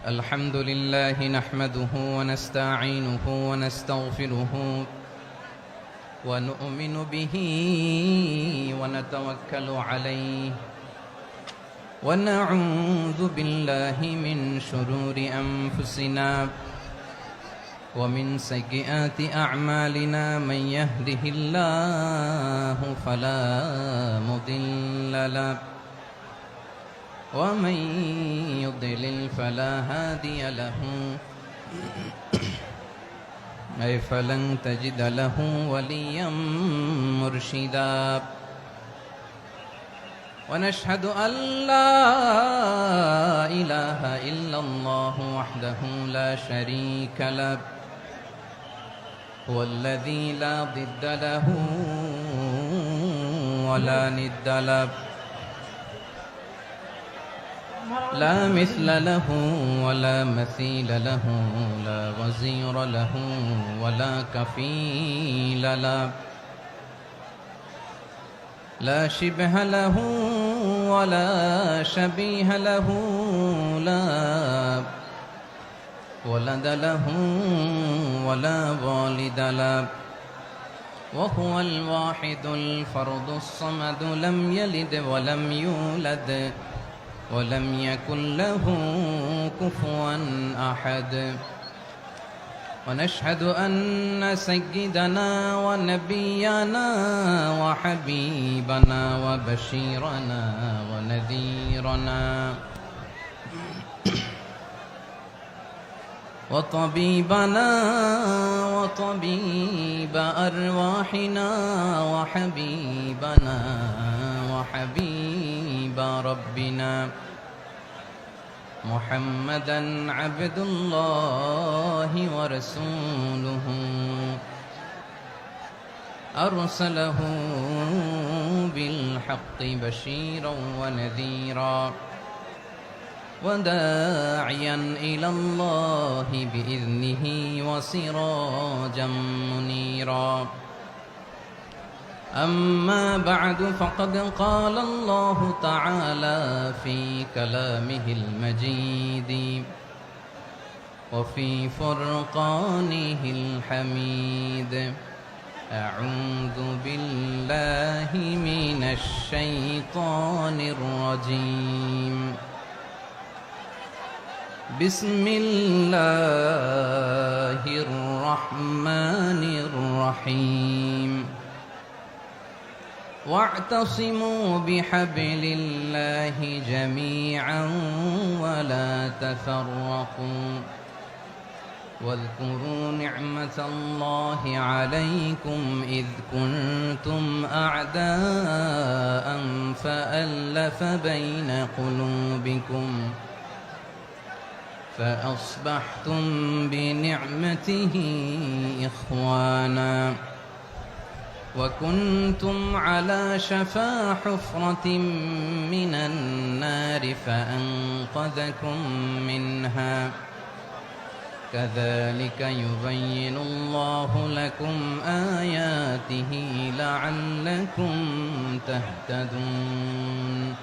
الحمد لله نحمده ونستعينه ونستغفره ونؤمن به ونتوكل عليه ونعوذ بالله من شرور أنفسنا ومن سيئات أعمالنا من يهده الله فلا مضل له ومن يضلل فلا هادي له أي فلن تجد له وليا مرشدا ونشهد أن لا إله إلا الله وحده لا شريك له هو الذي لا ضد له ولا ند له لا مثل له ولا مثيل له لا وزير له ولا كفيل له لا شبه له ولا شبيه له لا ولد له ولا والد له وهو الواحد الفرد الصمد لم يلد ولم يولد ولم يكن له كفوا أحد ونشهد أن سيدنا ونبينا وحبيبنا وبشيرنا ونذيرنا وطبيبنا وطبيب أرواحنا وحبيبنا وحبيب ربنا محمدا عبد الله ورسوله أرسله بالحق بشيرا ونذيرا وداعيا إلى الله بإذنه وسراجا منيرا أما بعد فقد قال الله تعالى في كلامه المجيد وفي فرقانه الحميد أعوذ بالله من الشيطان الرجيم بسم الله الرحمن الرحيم واعتصموا بحبل الله جميعا ولا تفرقوا واذكروا نعمة الله عليكم إذ كنتم أعداء فألف بين قلوبكم فأصبحتم بنعمته إخوانا وكنتم على شفا حفرة من النار فأنقذكم منها كذلك يبين الله لكم آياته لعلكم تهتدون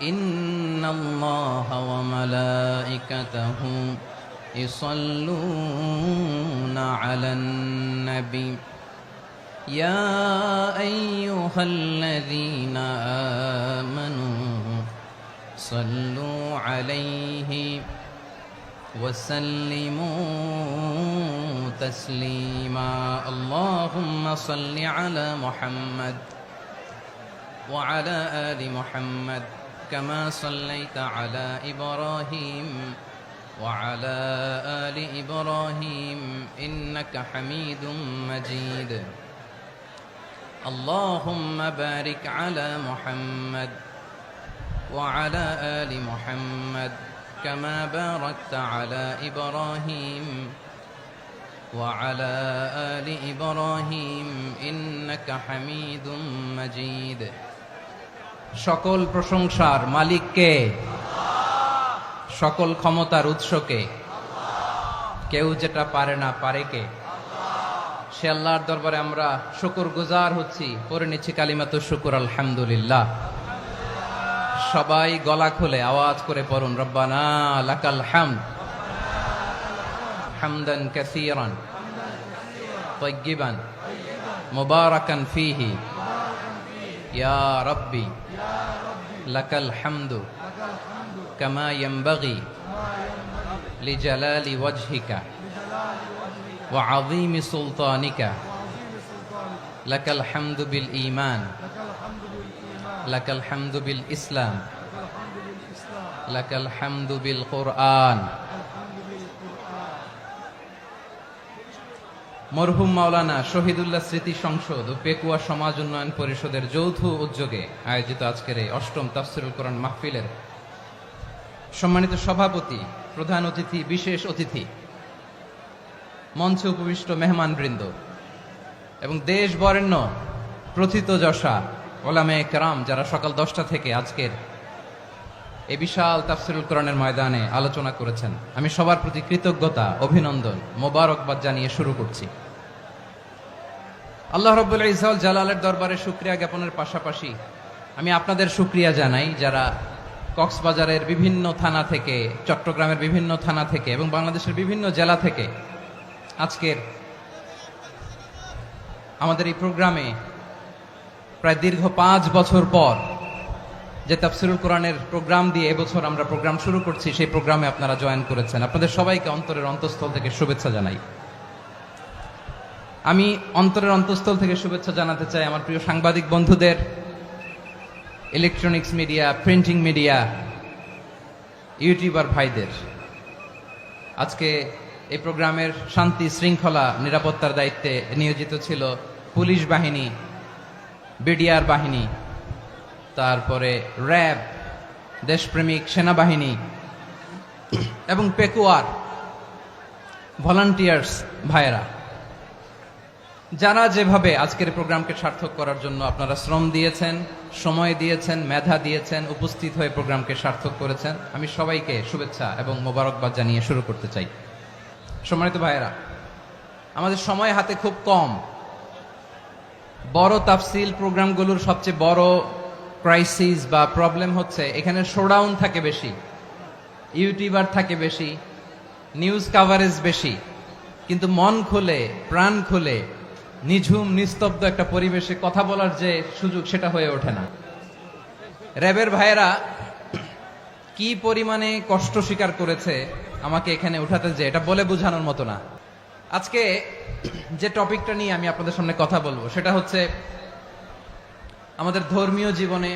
إن الله وملائكته يصلون على النبي يا أيها الذين آمنوا صلوا عليه وسلموا تسليما اللهم صل على محمد وعلى آل محمد كما صليت على إبراهيم وعلى آل إبراهيم إنك حميد مجيد اللهم بارك على محمد وعلى آل محمد كما باركت على إبراهيم وعلى آل إبراهيم إنك حميد مجيد সকল প্রশংসার মালিক কে? সকল ক্ষমতার উৎস কে? কেউ যেটা পারে না পারে কে? সে আল্লাহর দরবারে আমরা শুকরগুজার হচ্ছি, পড়ে নিচ্ছি কালিমাতু শুকর আলহামদুলিল্লাহ। সবাই গলা খুলে আওয়াজ করে পড়ুন, রব্বানা লাকাল হামদ হামদান কাসীরান তাইয়্যিবান মুবারাকান ফীহি ইয়া রাব্বি লাকাল হামদু কামা ইয়ানবাগি লিজালালি ওয়াজহিকা ওয়া আযীমি সুলতানিকা লাকাল হামদু বিল ঈমান লাকাল হামদু বিল ইসলাম লাকাল হামদু বিল কুরআন। মরহুম মাওলানা শহীদুল্লাহ স্মৃতি সংসদ ও পেকুয়া সমাজ উন্নয়ন পরিষদের যৌথ উদ্যোগে আয়োজিত আজকের এই অষ্টম তাফসীরুল কোরআন মাহফিলের সম্মানিত সভাপতি, প্রধান অতিথি, বিশেষ অতিথি, মঞ্চে উপবিষ্ট মেহমানবৃন্দ এবং দেশ বরেণ্য প্রথিতযশা ওলামায়ে কেরাম যারা সকাল 10টা থেকে আজকের এই বিশাল তাফসীরুল কোরআনের ময়দানে আলোচনা করেছেন, আমি সবার প্রতি কৃতজ্ঞতা, অভিনন্দন, মোবারকবাদ জানিয়ে শুরু করছি। আল্লাহ রাব্বুল ইজ্জত জালালের দরবারে শুকরিয়া জ্ঞাপনের পাশাপাশি আমি আপনাদের শুকরিয়া জানাই যারা কক্সবাজারের বিভিন্ন থানা থেকে, চট্টগ্রামের বিভিন্ন থানা থেকে এবং বাংলাদেশের বিভিন্ন জেলা থেকে আজকের আমাদের এই প্রোগ্রামে প্রায় দীর্ঘ 5 বছর পর যে তাফসীরুল কোরআনের প্রোগ্রাম দিয়ে এবছর আমরা প্রোগ্রাম শুরু করছি, সেই প্রোগ্রামে আপনারা জয়েন করেছেন। আপনাদের সবাইকে অন্তরের অন্তঃস্থল থেকে শুভেচ্ছা জানাই। আমি অন্তরের অন্তঃস্থল থেকে শুভেচ্ছা জানাতে চাই আমার প্রিয় সাংবাদিক বন্ধুদের, electronics media, printing media, YouTuber ভাইদের। আজকে এই প্রোগ্রামের শান্তি শৃঙ্খলা নিরাপত্তার দায়িত্বে নিয়োজিত ছিল পুলিশ বাহিনী, বিডিআর বাহিনী, তারপরে র্যাব, দেশপ্রেমিক সেনাবাহিনী এবং পেকুয়ার ভলান্টিয়ার্স ভাইয়েরা, যারা যেভাবে আজকের প্রোগ্রামকে সার্থক করার জন্য আপনারা শ্রম দিয়েছেন, সময় দিয়েছেন, মেধা দিয়েছেন, উপস্থিত হয়ে প্রোগ্রামকে সার্থক করেছেন, আমি সবাইকে শুভেচ্ছা এবং মোবারকবাদ জানিয়ে শুরু করতে চাই। সম্মানিত ভাইয়েরা, আমাদের সময় হাতে খুব কম। বড় তাফসীল প্রোগ্রামগুলোর সবচেয়ে বড় ক্রাইসিস বা প্রবলেম হচ্ছে এখানে শোডাউন থাকে বেশি, ইউটিউবার থাকে বেশি, নিউজ কাভারেজ বেশি, কিন্তু মন খুলে, প্রাণ খুলে, নিঝুম নিস্তব্ধ একটা পরিবেশে কথা বলার যে সুযোগ, সেটা হয়ে ওঠে না। র্যাবের ভাইয়েরা কি পরিমাণে কষ্ট স্বীকার করেছে আমাকে এখানে উঠাতে, যে এটা বলে বোঝানোর মতো না। আজকে যে টপিকটা নিয়ে আমি আপনাদের সামনে কথা বলবো সেটা হচ্ছে আমাদের ধর্মীয় জীবনে,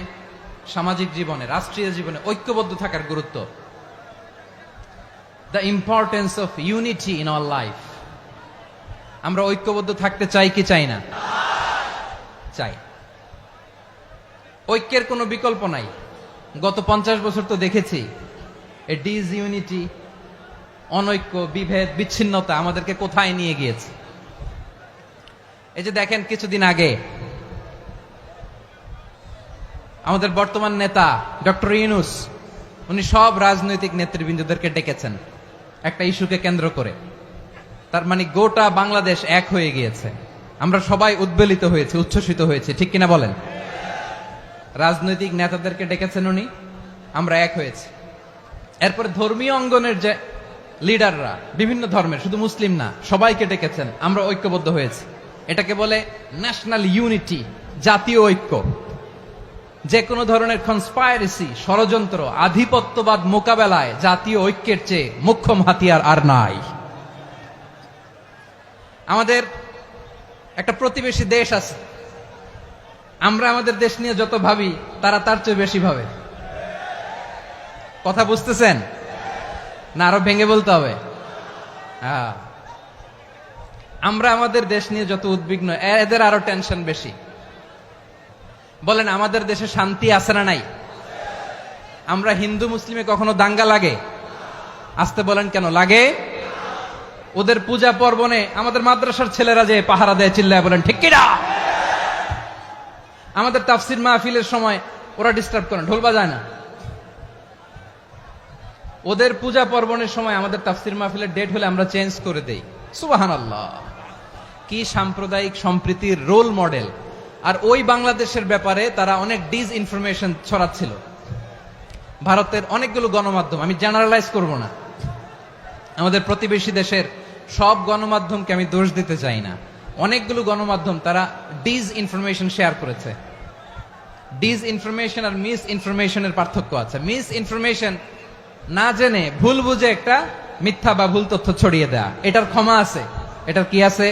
সামাজিক জীবনে, রাষ্ট্রীয় জীবনে ঐক্যবদ্ধ থাকার গুরুত্ব। The importance of unity in our life. আমরা ঐক্যবদ্ধ থাকতে চাই কি চাই না? চাই। ঐক্যের কোনো বিকল্প নাই। গত 50 বছর তো দেখেছি এই ডিসইউনিটি, অনৈক্য, বিভেদ, বিচ্ছিন্নতা আমাদেরকে কোথায় নিয়ে গিয়েছে। এই যে দেখেন, কিছুদিন আগে আমাদের বর্তমান নেতা ডক্টর ইউনূস, উনি সব রাজনৈতিক নেতৃবৃন্দদেরকে ডেকেছেন একটা ইস্যুকে কেন্দ্র করে। তার মানে গোটা বাংলাদেশ এক হয়ে গিয়েছে। আমরা সবাই উদ্বেলিত হয়েছে, উচ্ছ্বসিত হয়েছে, ঠিক কিনা বলেন? রাজনৈতিক নেতাদেরকে ডেকেছেন উনি, আমরা এক হয়েছি। এরপরে ধর্মীয় অঙ্গনের যে লিডাররা, বিভিন্ন ধর্মের, শুধু মুসলিম না, সবাইকে ডেকেছেন, আমরা ঐক্যবদ্ধ হয়েছি। এটাকে বলে ন্যাশনাল ইউনিটি, জাতীয় ঐক্য। যে কোনো ধরনের কনস্পাইরেসি, ষড়যন্ত্র, আধিপত্যবাদ মোকাবেলায় জাতীয় ঐক্যের চেয়ে মোক্ষম হাতিয়ার আর নাই। আমাদের একটা প্রতিবেশী দেশ আছে, আমরা আমাদের দেশ নিয়ে যত ভাবি তারা তার চেয়ে বেশি ভাবে। কথা বুঝতেছেন না? আরো ভেঙে বলতে হবে। আমরা আমাদের দেশ নিয়ে যত উদ্বিগ্ন, এদের আরো টেনশন বেশি। বলেন, আমাদের দেশে শান্তি আছে না নাই? আমরা হিন্দু মুসলিমে কখনো দাঙ্গা লাগে? আসতে বলেন, কেন লাগে? ওদের পূজা পর্বণে আমাদের মাদ্রাসার ছেলেরা যে পাহারা দেয়, চিল্লায় বলেন ঠিক কিনা? আমাদের তাফসির মাহফিলের সময় ওরা ডিস্টার্ব করে, ঢোল বাজায় না। ওদের পূজা পর্বণের সময় আমাদের তাফসির মাহফিলের ডেট হলে আমরা চেঞ্জ করে দেই। সুবহানাল্লাহ, কি সাম্প্রদায়িক সম্প্রীতির রোল মডেল। আর ওই বাংলাদেশের ব্যাপারে তারা অনেক ডিস ইনফরমেশন ছড়াচ্ছিল। ভারতের অনেকগুলো গণমাধ্যম, আমি জেনারেলাইজ করব না, আমাদের প্রতিবেশী দেশের সব গণমাধ্যমকে আমি দোষ দিতে চাই না, অনেকগুলো গণমাধ্যম তারা ডিস ইনফরমেশন শেয়ার করেছে। ডিস ইনফরমেশন আর মিস ইনফরমেশনের পার্থক্য আছে। মিস ইনফরমেশন না জেনে ভুল বুঝে একটা মিথ্যা বা ভুল তথ্য ছড়িয়ে দেয়া, এটার ক্ষমা আছে, এটার কি আছে।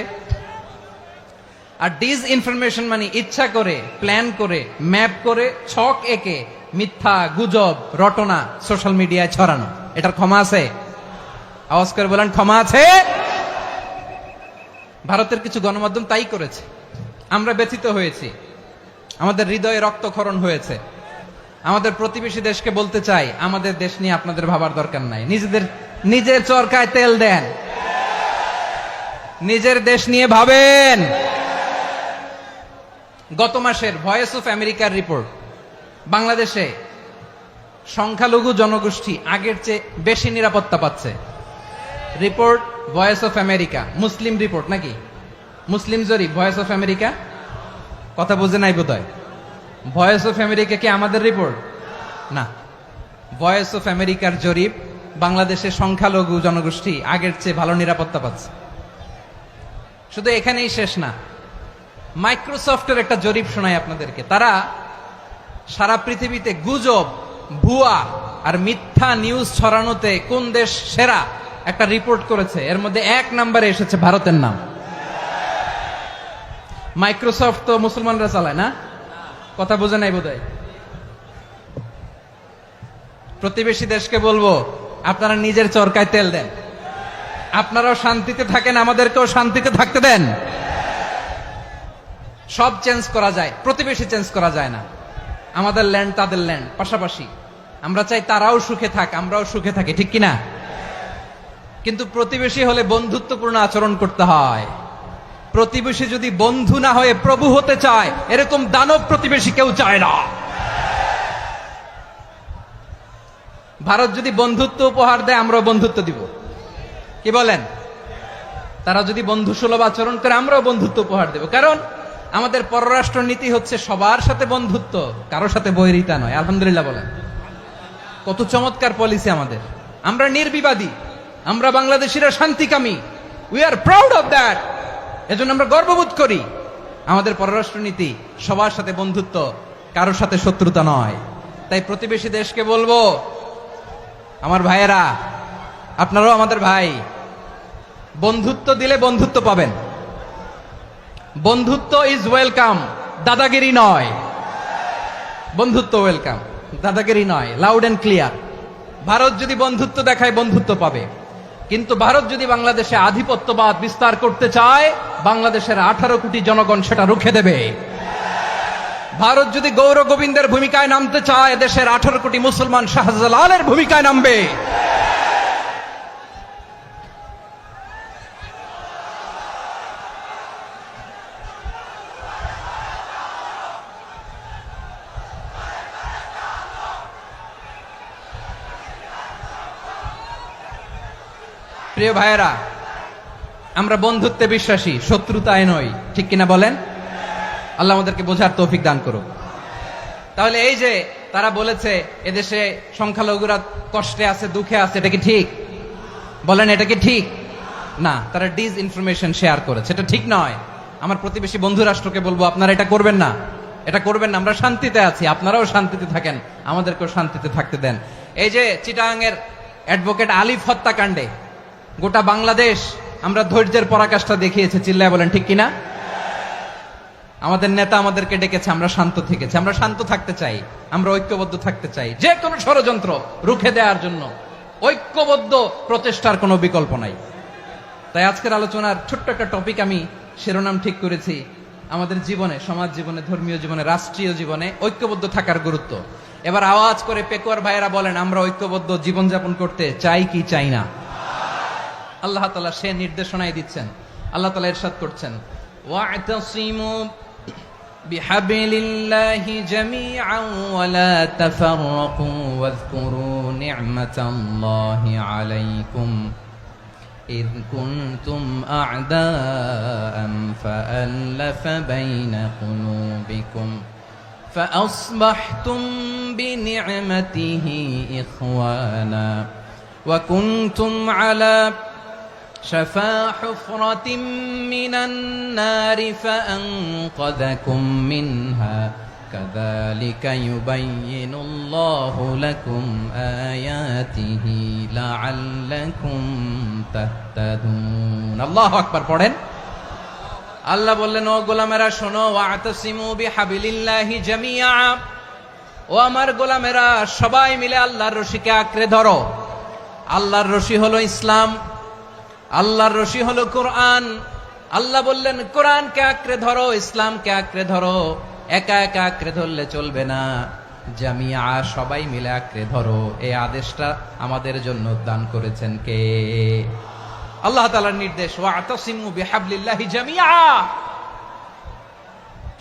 আর ডিস ইনফরমেশন মানে ইচ্ছা করে, প্ল্যান করে, ম্যাপ করে, ছক এঁকে মিথ্যা, গুজব, রটনা সোশ্যাল মিডিয়ায় ছড়ানো, এটার ক্ষমা আছে? আওয়াজ করে বলেন, ক্ষমা আছে? ভারতের কিছু গণমাধ্যম তাই করেছে। আমরা ব্যথিত হয়েছি, আমাদের হৃদয়ে রক্তক্ষরণ হয়েছে। আমাদের প্রতিবেশী দেশকে বলতে চাই, আমাদের দেশ নিয়ে আপনাদের ভাবার দরকার নাই, নিজের চরকায় তেল দেন, নিজের দেশ নিয়ে ভাবেন। গত মাসের ভয়েস অফ আমেরিকার রিপোর্ট, বাংলাদেশে সংখ্যালঘু জনগোষ্ঠী আগের চেয়ে বেশি নিরাপত্তা পাচ্ছে। Report voice of America, Muslim report নাকি? মুসলিম জরিপ, ভয়েস অফ আমেরিকা। কথা বুঝে নাই বোধহয়। ভয়েস অফ আমেরিকা কি আমাদের রিপোর্ট? না, ভয়েস অফ আমেরিকার জরিপ, বাংলাদেশের সংখ্যালঘু জনগোষ্ঠী আগের চেয়ে ভালো নিরাপত্তা পাচ্ছে। শুধু এখানেই শেষ না, মাইক্রোসফটের একটা জরিপ শোনায় আপনাদেরকে। তারা সারা পৃথিবীতে গুজব, ভুয়া আর মিথ্যা নিউজ ছড়ানোতে কোন দেশ সেরা একটা রিপোর্ট করেছে। এর মধ্যে 1 নম্বরে এসেছে ভারতের নাম। মাইক্রোসফট তো মুসলমানরা চালায় না? কথা বোঝে নাই বোধহয়। প্রতিবেশী দেশকে বলবো, আপনারা নিজের চরকায় তেল দেন, আপনারাও শান্তিতে থাকেন, আমাদেরকেও শান্তিতে থাকতে দেন। সব চেঞ্জ করা যায়, প্রতিবেশী চেঞ্জ করা যায় না। আমাদের ল্যান্ড তাদের ল্যান্ড, পাশাপাশি। আমরা চাই তারাও সুখে থাক, আমরাও সুখে থাকি, ঠিক কিনা? কিন্তু প্রতিবেশী হলে বন্ধুত্বপূর্ণ আচরণ করতে হয়। প্রতিবেশী যদি বন্ধু না হয়ে প্রভু হতে চায়, এরকম দানব প্রতিবেশী কেউ চায় না। ভারত যদি বন্ধুত্ব উপহার দেয়, আমরাও বন্ধুত্ব দিব, কি বলেন? তারা যদি বন্ধু সুলভ আচরণ করে, আমরাও বন্ধুত্ব উপহার দেব। কারণ আমাদের পররাষ্ট্র নীতি হচ্ছে সবার সাথে বন্ধুত্ব, কারোর সাথে বৈরিতা নয়। আলহামদুলিল্লাহ বলেন, কত চমৎকার পলিসি আমাদের। আমরা নির্বিবাদী, আমরা বাংলাদেশিরা শান্তিকামী, we are proud of that. এজন্য আমরা গর্ববোধ করি। আমাদের পররাষ্ট্র নীতি সবার সাথে বন্ধুত্ব, কারোর সাথে শত্রুতা নয়। তাই প্রতিবেশী দেশকে বলবো, আমার ভাইয়েরা, আপনারাও আমাদের ভাই, বন্ধুত্ব দিলে বন্ধুত্ব পাবেন। বন্ধুত্ব ইজ ওয়েলকাম, দাদাগিরি নয়। বন্ধুত্ব ওয়েলকাম, দাদাগিরি নয়, লাউড এন্ড ক্লিয়ার। ভারত যদি বন্ধুত্ব দেখায়, বন্ধুত্ব পাবে। কিন্তু ভারত যদি বাংলাদেশে আধিপত্যবাদ বিস্তার করতে চায়, বাংলাদেশের 18 কোটি জনগণ সেটা রুখে দেবে। ভারত যদি গৌর গোবিন্দের ভূমিকায় নামতে চায়, দেশের 18 কোটি মুসলমান শাহজালালের ভূমিকায় নামবে। প্রিয় ভাইয়েরা, আমরা বন্ধুত্বে বিশ্বাসী, শত্রুতায় নই, ঠিক কিনা বলেন? আল্লাহ আমাদেরকে বোঝার তৌফিক দান করুক। তাহলে এই যে তারা বলেছে এদেশে সংখ্যালঘুরা কষ্টে আছে, দুঃখে আছে, এটা কি ঠিক? বলেন, এটা কি ঠিক? না, তারা ডিস ইনফরমেশন শেয়ার করেছে, এটা ঠিক নয়। আমার প্রতিবেশী বন্ধু রাষ্ট্রকে বলবো, আপনারা এটা করবেন না, এটা করবেন না। আমরা শান্তিতে আছি, আপনারাও শান্তিতে থাকেন, আমাদেরকেও শান্তিতে থাকতে দেন। এই যে চিটাগাংয়ের অ্যাডভোকেট আলিফ হত্যাকাণ্ডে গোটা বাংলাদেশ আমরা ধৈর্যের পরাকাষ্ঠা দেখিয়েছে, চিল্লায় বলেন ঠিক কিনা? আমাদের নেতা আমাদেরকে ডেকেছে, আমরা শান্ত থেকেছি। আমরা শান্ত থাকতে চাই, আমরা ঐক্যবদ্ধ থাকতে চাই। যে কোনো ষড়যন্ত্র রুখে দেওয়ার জন্য ঐক্যবদ্ধ প্রচেষ্টার কোনো বিকল্প নাই। তাই আজকের আলোচনার ছোট্ট একটা টপিক আমি শিরোনাম ঠিক করেছি, আমাদের জীবনে, সমাজ জীবনে, ধর্মীয় জীবনে, রাষ্ট্রীয় জীবনে ঐক্যবদ্ধ থাকার গুরুত্ব। এবার আওয়াজ করে পেকুয়ার ভাইয়েরা বলেন, আমরা ঐক্যবদ্ধ জীবনযাপন করতে চাই কি চাই না? আল্লাহ তাআলা সে নির্দেশনাই দিচ্ছেন। আল্লাহ তাআলা ইরশাদ করছেন, ওয়া'তাসিমু বিহাবলিল্লাহি জামিআন ওয়া লা তাফাররাকু ওয়াযকুরু নি'মাতাল্লাহি আলাইকুম إذ كنتم أعداء فألف بين قلوبكم فأصبحتم بنعمته إخوانا وكنتم على شفا حفرة من النار فأنقذكم منها كذلك يبين الله لكم آياته لعلكم تهتدون الله أكبر পড়েন আল্লাহ বললেন ও গোলামেরা শোনো ওয়াতাসিমু বিহাবিলিল্লাহি জামিআ ও আমার গোলামেরা সবাই মিলে আল্লাহর রশিকে আঁকড়ে ধরো আল্লাহর রশি হলো ইসলাম আল্লাহর রশি হলো কোরআন আল্লাহ বললেন কোরআনকে আঁকড়ে ধরো ইসলামকে আঁকড়ে ধরো একা একা আঁকড়ে ধরলে চলবে না জামিয়া সবাই মিলে আঁকড়ে ধরো এই আদেশটা আমাদের জন্য দান করেছেন কে আল্লাহ তাআলার নির্দেশ ওয়াতাসিমু বিহাবলিল্লাহি জামিআ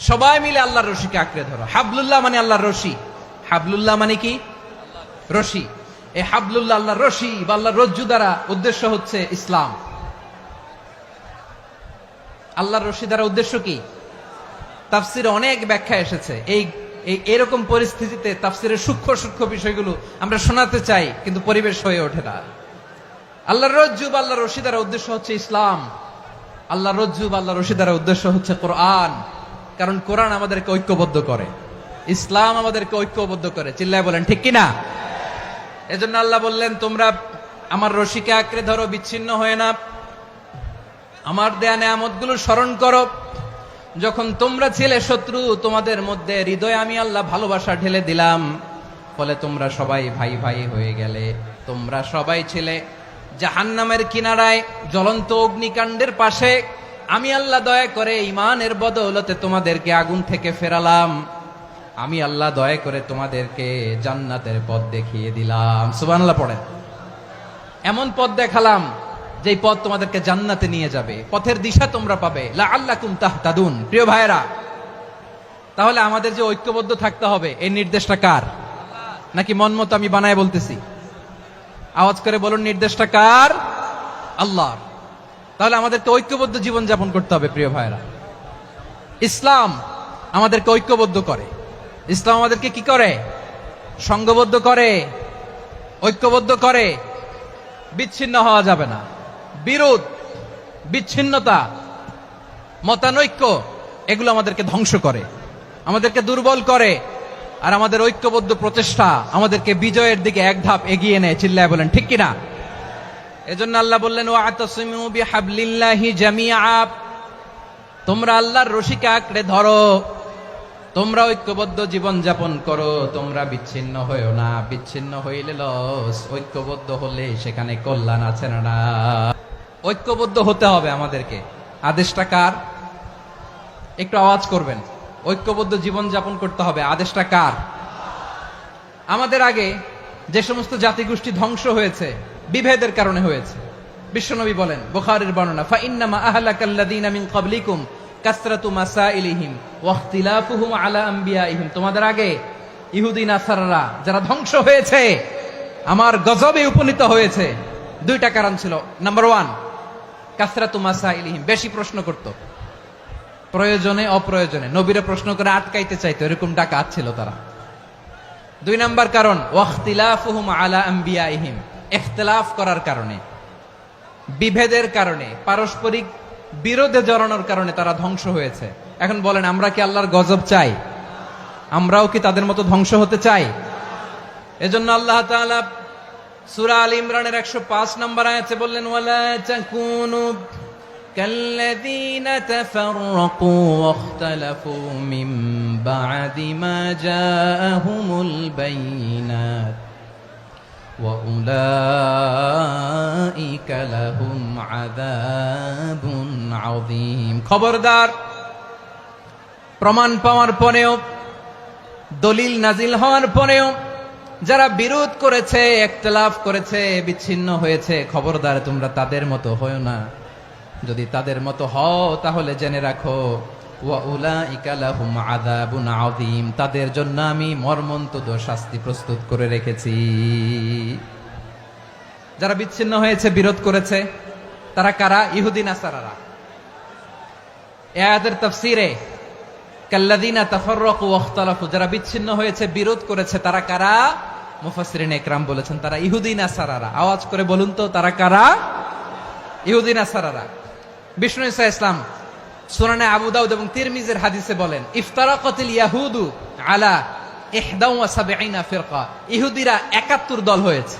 সবাই মিলে আল্লাহর রশিকে আঁকড়ে ধরো হাবলুল্লাহ মানে আল্লাহর রশি হাবলুল্লাহ মানে কি রশি এই হাবলুল্লাহ আল্লাহর রশি বা আল্লাহর রজ্জু দ্বারা উদ্দেশ্য হচ্ছে ইসলাম আল্লাহর রশি দ্বারা উদ্দেশ্য কি তাফসিরে অনেক ব্যাখ্যা এসেছে এই এরকম পরিস্থিতিতে তাফসিরের সূক্ষ্ম সূক্ষ্ম বিষয়গুলো আমরা শোনাতে চাই কিন্তু পরিবেশ হয়ে ওঠে না আল্লাহর রজ্জু বা আল্লাহর রশি দ্বারা উদ্দেশ্য হচ্ছে ইসলাম আল্লাহর রজ্জু বা আল্লাহর রশি দ্বারা উদ্দেশ্য হচ্ছে কোরআন কারণ কোরআন আমাদেরকে ঐক্যবদ্ধ করে ইসলাম আমাদেরকে ঐক্যবদ্ধ করে চিল্লায় বলেন ঠিক কিনা এজন্য আল্লাহ বললেন তোমরা আমার রশিকে আঁকড়ে ধরো বিচ্ছিন্ন হয়ে না আমার দেয়া নেয়ামতগুলো স্মরণ করো যখন তোমরা ছিলে শত্রু তোমাদের মধ্যে হৃদয়ে আমি আল্লাহ ভালোবাসা ঢেলে দিলাম ফলে তোমরা সবাই ভাই ভাই হয়ে গেলে তোমরা সবাই ছিলে জাহান্নামের কিনারায় জ্বলন্ত অগ্নিকাণ্ডের পাশে আমি আল্লাহ দয়া করে ঈমানের বদৌলতে তোমাদেরকে আগুন থেকে ফেরালাম আমি আল্লাহ দয়া করে তোমাদেরকে জান্নাতের পথ দেখিয়ে দিলাম সুবহানাল্লাহ পড়েন এমন পথ দেখালাম যেই পথ তোমাদেরকে জান্নাতে নিয়ে যাবে পথের দিশা তোমরা পাবে লাআল্লাকুম তাহতাদুন প্রিয় ভাইরা তাহলে আমাদের যে ঐক্যবদ্ধ থাকতে হবে এই নির্দেশটা কার নাকি মন মতো আমি বানায় বলতেছি আওয়াজ করে বলুন নির্দেশটা কার আল্লাহ তাহলে আমাদেরকে ঐক্যবদ্ধ জীবন যাপন করতে হবে প্রিয় ভাইরা ইসলাম আমাদেরকে ঐক্যবদ্ধ করে ইসলাম আমাদেরকে কি করে সংঘবদ্ধ করে ঐক্যবদ্ধ করে বিচ্ছিন্ন হওয়া যাবে না বিরোধ বিচ্ছিন্নতা মতানৈক্য এগুলো আমাদেরকে ধ্বংস করে আমাদেরকে দুর্বল করে আর আমাদের ঐক্যবদ্ধ প্রচেষ্টা আমাদেরকে বিজয়ের দিকে এক ধাপ এগিয়ে নেয় চিল্লায় বলেন ঠিক কিনা এজন্য আল্লাহ বললেন ওয়াতাসিমু বিহাবলিল্লাহি জামিআ তোমরা আল্লাহর রশিকে আঁকড়ে ধরো তোমরা ঐক্যবদ্ধ জীবন যাপন করো তোমরা বিচ্ছিন্ন হইও না বিচ্ছিন্ন হইলে লস ঐক্যবদ্ধ হলে সেখানে কল্যাণ আছে না ঐক্যবদ্ধ হতে হবে আমাদেরকে আদেশটা কার একটু আওয়াজ করবেন ঐক্যবদ্ধ জীবন যাপন করতে হবে আদেশটা কার আমাদের আগে যে সমস্ত জাতিগোষ্ঠী ধ্বংস হয়েছে বিভেদের কারণে হয়েছে বিশ্বনবী বলেন বুখারীর বর্ণনা ফা ইন্নামা আহলাকাল্লাযীনা মিন ক্বাবলিকুম কাসরাতু মাসাইলিহিম ওয়া ইখতিলাফুহুম আলা আমবিয়াইহিম তোমাদের আগে ইহুদি নাসারারা যারা ধ্বংস হয়েছে আমার গজবে উপনীত হয়েছে দুইটা কারণ ছিল নাম্বার 1 কাসরাতু মাসাইলিহিম বেশি প্রশ্ন করত প্রয়োজনে অপ্রয়োজনে নবীরে প্রশ্ন করে আটকাইতে চাইতো এরকম ডাকাত ছিল তারা 2 নাম্বার কারণ ওয়া ইখতিলাফুহুম আলা আমবিয়াইহিম ইখতিলাফ করার কারণে বিভেদের কারণে পারস্পরিক বিরোধে জড়ানোর কারণে তারা ধ্বংস হয়েছে এখন বলেন আমরা কি আল্লাহর গজব চাই আমরাও কি তাদের মতো ধ্বংস হতে চাই এজন্য আল্লাহ তাআলা সূরা আল ইমরানের 105 নম্বর আয়াতে বললেন ওয়ালা তাকুনু কাল্লাযীনা তাফাররাকু ওয়াখতালাফু মিন বা'দি মা জাআহুমুল বাইয়িনাত وَأُولَئِكَ لَهُمْ عَذَابٌ عَظِيمٌ খবরদার প্রমাণ পাওয়ার পরেও দলিল নাজিল হওয়ার পরেও যারা বিরোধ করেছে ইখতিলাফ করেছে বিচ্ছিন্ন হয়েছে খবরদার তোমরা তাদের মতো হয়ো না যদি তাদের মতো হও তাহলে জেনে রাখো ওয়াউলাইকা লাহুম আযাবুন আযীম তাদের জন্য আমি মর্মন্তুদ শাস্তি প্রস্তুত করে রেখেছি যারা বিচ্ছিন্ন হয়েছে বিরোধ করেছে তারা কারা? ইহুদি নাসারারা। এই আয়াতের তাফসীরে কাল্লাযীনা তাফাররাকু ওয়াখতালাফু, যারা বিচ্ছিন্ন হয়েছে, বিরোধ করেছে, তারা কারা? মুফাসসিরিন ইকরাম বলেছেন তারা ইহুদি নাসারারা। আওয়াজ করে বলুন তো, তারা কারা? ইহুদি নাসারারা। বিষ্ণু ঈসা ইসলাম সুনানে আবু দাউদ এবং তিরমিজির হাদিসে বলেন, ইফতারাকাতিল ইয়াহুদু আলা 71 ফিরকা, ইহুদিরা 71 দল হয়েছে।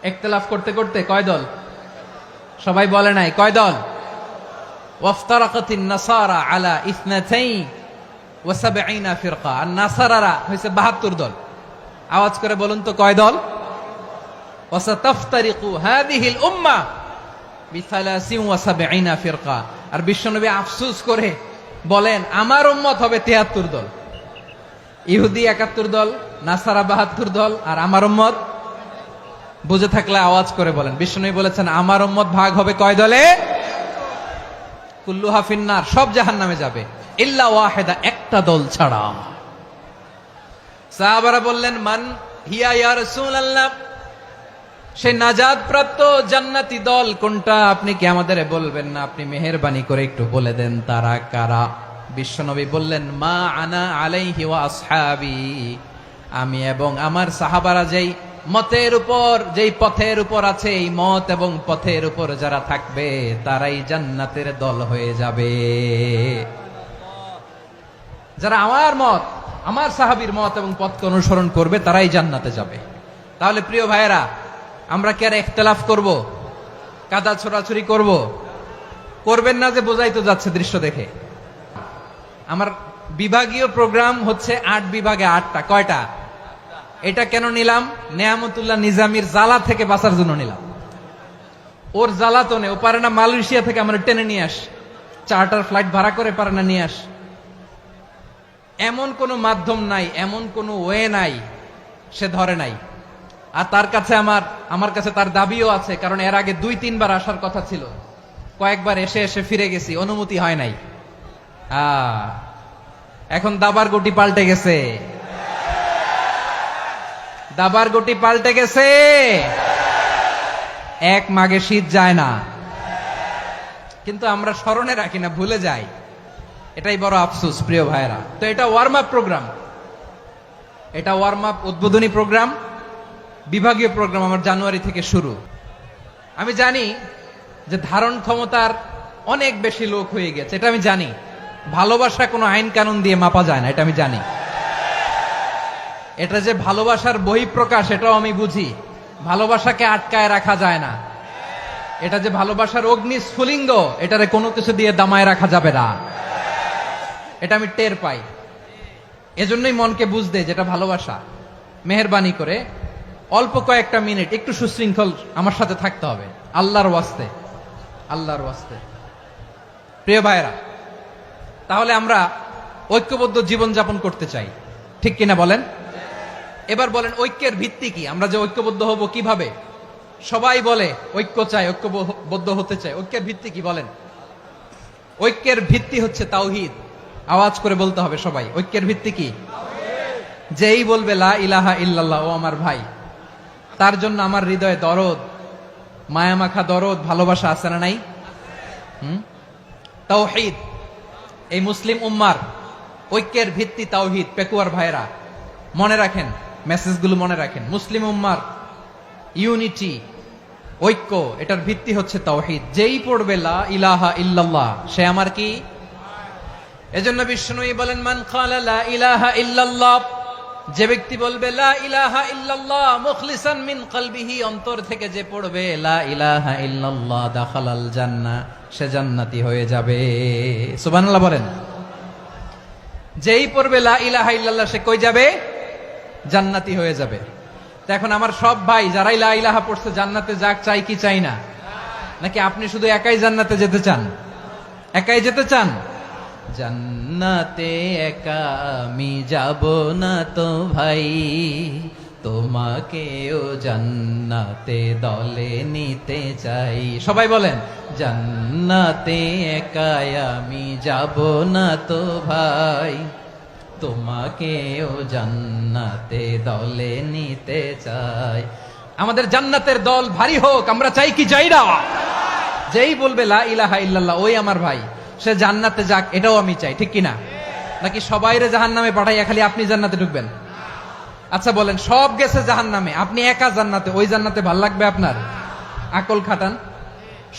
ইখতিলাফ করতে করতে কয় দল? সবাই বলে নাই, কয় দল? ওয়াফতারাকাতিন নাসারা আলা 72 ফিরকা, আর নাসারারা হয়েছে 72 দল। আওয়াজ করে বলুন তো, কয় দল? ওয়াসাতাফতারিকু হাদিহিল উম্মাহ বি73 ফিরকা। আর বিশ্বনবী আফসোস করে বলেন, আমার উম্মত হবে 73 দল। ইহুদি 71 দল, নাসারা 72 দল, আর আমার উম্মত। বুঝে থাকলে আওয়াজ করে বলেন। বিশ্বনবী বলেছেন, আমার উম্মত ভাগ হবে কয় দলে? কুল্লুহা ফিন্নার, সব জাহান্নামে যাবে, ইল্লা ওয়াহিদা, একটা দল ছাড়া। সাহাবারা বললেন, মান হিয়া ইয়া রাসূলুল্লাহ, সেই নাজাত প্রাপ্ত জান্নাতি দল কোনটা? আপনি কি আমাদের বলবেন না? আপনি মেহেরবানি করে একটু বলে দেন তারা কারা। বিশ্বনবী বললেন, মা আনা আলাইহি ওয়া আসহাবি, আমি এবং আমার সাহাবারা যেই মতের উপর, যেই পথের উপর আছে, এই মত এবং পথের উপর যারা থাকবে তারাই জান্নাতের দল হয়ে যাবে। যারা আমার মত, আমার সাহাবীর মত এবং পথকে অনুসরণ করবে তারাই জান্নাতে যাবে। তাহলে প্রিয় ভাইয়েরা, আমরা কি আর ইখতিলাফ করব? কাদা ছোড়াছুরি করব? করবেন না যে বোঝাই তো যাচ্ছে দৃশ্য দেখে। আমার বিভাগীয় প্রোগ্রাম হচ্ছে 8 বিভাগে 8টা। কয়টা? এটা কেন নিলাম? নেয়ামতুল্লাহ নিজামীর জ্বালা থেকে বাঁচার জন্য নিলাম। ওর জ্বালাতনে ও পারে না মালয়েশিয়া থেকে আমরা টেনে নিয়ে আস, চার্টার ফ্লাইট ভাড়া করে পারে না নিয়ে আস। এমন কোনো মাধ্যম নাই, এমন কোনো ওয়ে নাই, সে ধরে নাই। আর তার কাছে আমার কাছে তার দাবিও আছে, কারণ এর আগে 2-3 বার আসার কথা ছিল, কয়েকবার এসে এসে ফিরে গেছি, অনুমতি হয় নাই। এখন দাবার গুটি পাল্টে গেছে, দাবার গুটি পাল্টে গেছে। এক মাঘে শীত যায় না, কিন্তু আমরা স্মরণে রাখি না, ভুলে যাই। এটাই বড় আফসোস প্রিয় ভাইরা। তো এটা ওয়ার্ম আপ প্রোগ্রাম, এটা ওয়ার্ম আপ উদ্বোধনী প্রোগ্রাম, বিভাগীয় প্রোগ্রাম আমার জানুয়ারি থেকে শুরু। আমি জানি যে ধারণ ক্ষমতার অনেক বেশি লোক হয়ে গেছে, এটা আমি জানি। ভালোবাসা কোনো আইন কানুন দিয়ে মাপা যায় না, এটা আমি জানি। এটা যে ভালোবাসার বহিঃপ্রকাশ, এটাও আমি বুঝি। ভালোবাসাকে আটকায় রাখা যায় না। এটা যে ভালোবাসার অগ্নি স্ফুলিঙ্গ, এটারে কোনো কিছু দিয়ে দামায় রাখা যাবে না, এটা আমি টের পাই। এজন্যই মনকে বুঝতে যেটা ভালোবাসা। মেহেরবানি করে অল্প কয়েকটা মিনিট একটু সুশৃঙ্খল আমার সাথে থাকতে হবে, আল্লাহর ওয়াস্তে, আল্লাহর ওয়াস্তে। প্রিয় ভাইরা, তাহলে আমরা ঐক্যবদ্ধ জীবন যাপন করতে চাই, ঠিক কিনা বলেন? এবার বলেন, ঐক্যের ভিত্তি কি? আমরা যে ঐক্যবদ্ধ হব কিভাবে? সবাই বলে ঐক্য চাই, ঐক্যবদ্ধ হতে চাই। ঐক্যের ভিত্তি কি বলেন? ঐক্যের ভিত্তি হচ্ছে তাওহীদ। আওয়াজ করে বলতে হবে সবাই, ঐক্যের ভিত্তি কি? যেই বলবে লা ইলাহা ইল্লাল্লাহ, ও আমার ভাই, তার জন্য আমার হৃদয়ে দরদ, মায়ামাখা দরদ, ভালোবাসা আছে না নাই? তাওহীদ। এই মুসলিম উম্মার ঐক্যের ভিত্তি তাওহীদ। পেকুয়ার ভাইরা মনে রাখেন, মেসেজগুলো মনে রাখেন। মুসলিম উম্মার ইউনিটি, ঐক্য, এটার ভিত্তি হচ্ছে তাওহীদ। যেই পড়বে লা ইলাহা ইল্লাল্লাহ, সে আমার কি? এজন্য বিষ্ণুই বলেন, মান ক্বালা লা ইলাহা ইল্লাল্লাহ, যে ব্যক্তি বলবে লা ইলাহা ইল্লাল্লাহ মুখলিসান মিন কলবিহি, অন্তর থেকে যে পড়বে লা ইলাহা ইল্লাল্লাহ, দাখালাল জান্নাহ, সে জান্নাতি হয়ে যাবে। সুবহানাল্লাহ বলেন। যেই পড়বে লা ইলাহা ইল্লাল্লাহ, সে কই যাবে? জান্নাতি হয়ে যাবে। তো এখন আমার সব ভাই যারাই লা ইলাহা পড়ছে জান্নাতে যাক, চাই কি চাই না? নাকি আপনি শুধু একাই জান্নাতে যেতে চান? একাই যেতে চান? জান্নাতে একা আমি যাব না তো ভাই, তোমাকেও জান্নাতে দলে নিতে চাই। সবাই বলেন, জান্নাতে একা আমি যাব না তো ভাই, তোমাকেও জান্নাতে দলে নিতে চাই। আমাদের জান্নাতের দল ভারী হোক, আমরা চাই কি চাই না? যেই বলবে লা ইলাহা ইল্লাল্লাহ ওই আমার ভাই, সে জান্নাতে যাক, এটাও আমি চাই, ঠিক কিনা? নাকি সবাইরে জাহান্নামে পাঠাইয়া খালি আপনি জান্নাতে ঢুকবেন? আচ্ছা বলেন, সব গেছে জাহান্নামে, আপনি একা জান্নাতে, ওই জান্নাতে ভাল লাগবে আপনার? আকল খাটান।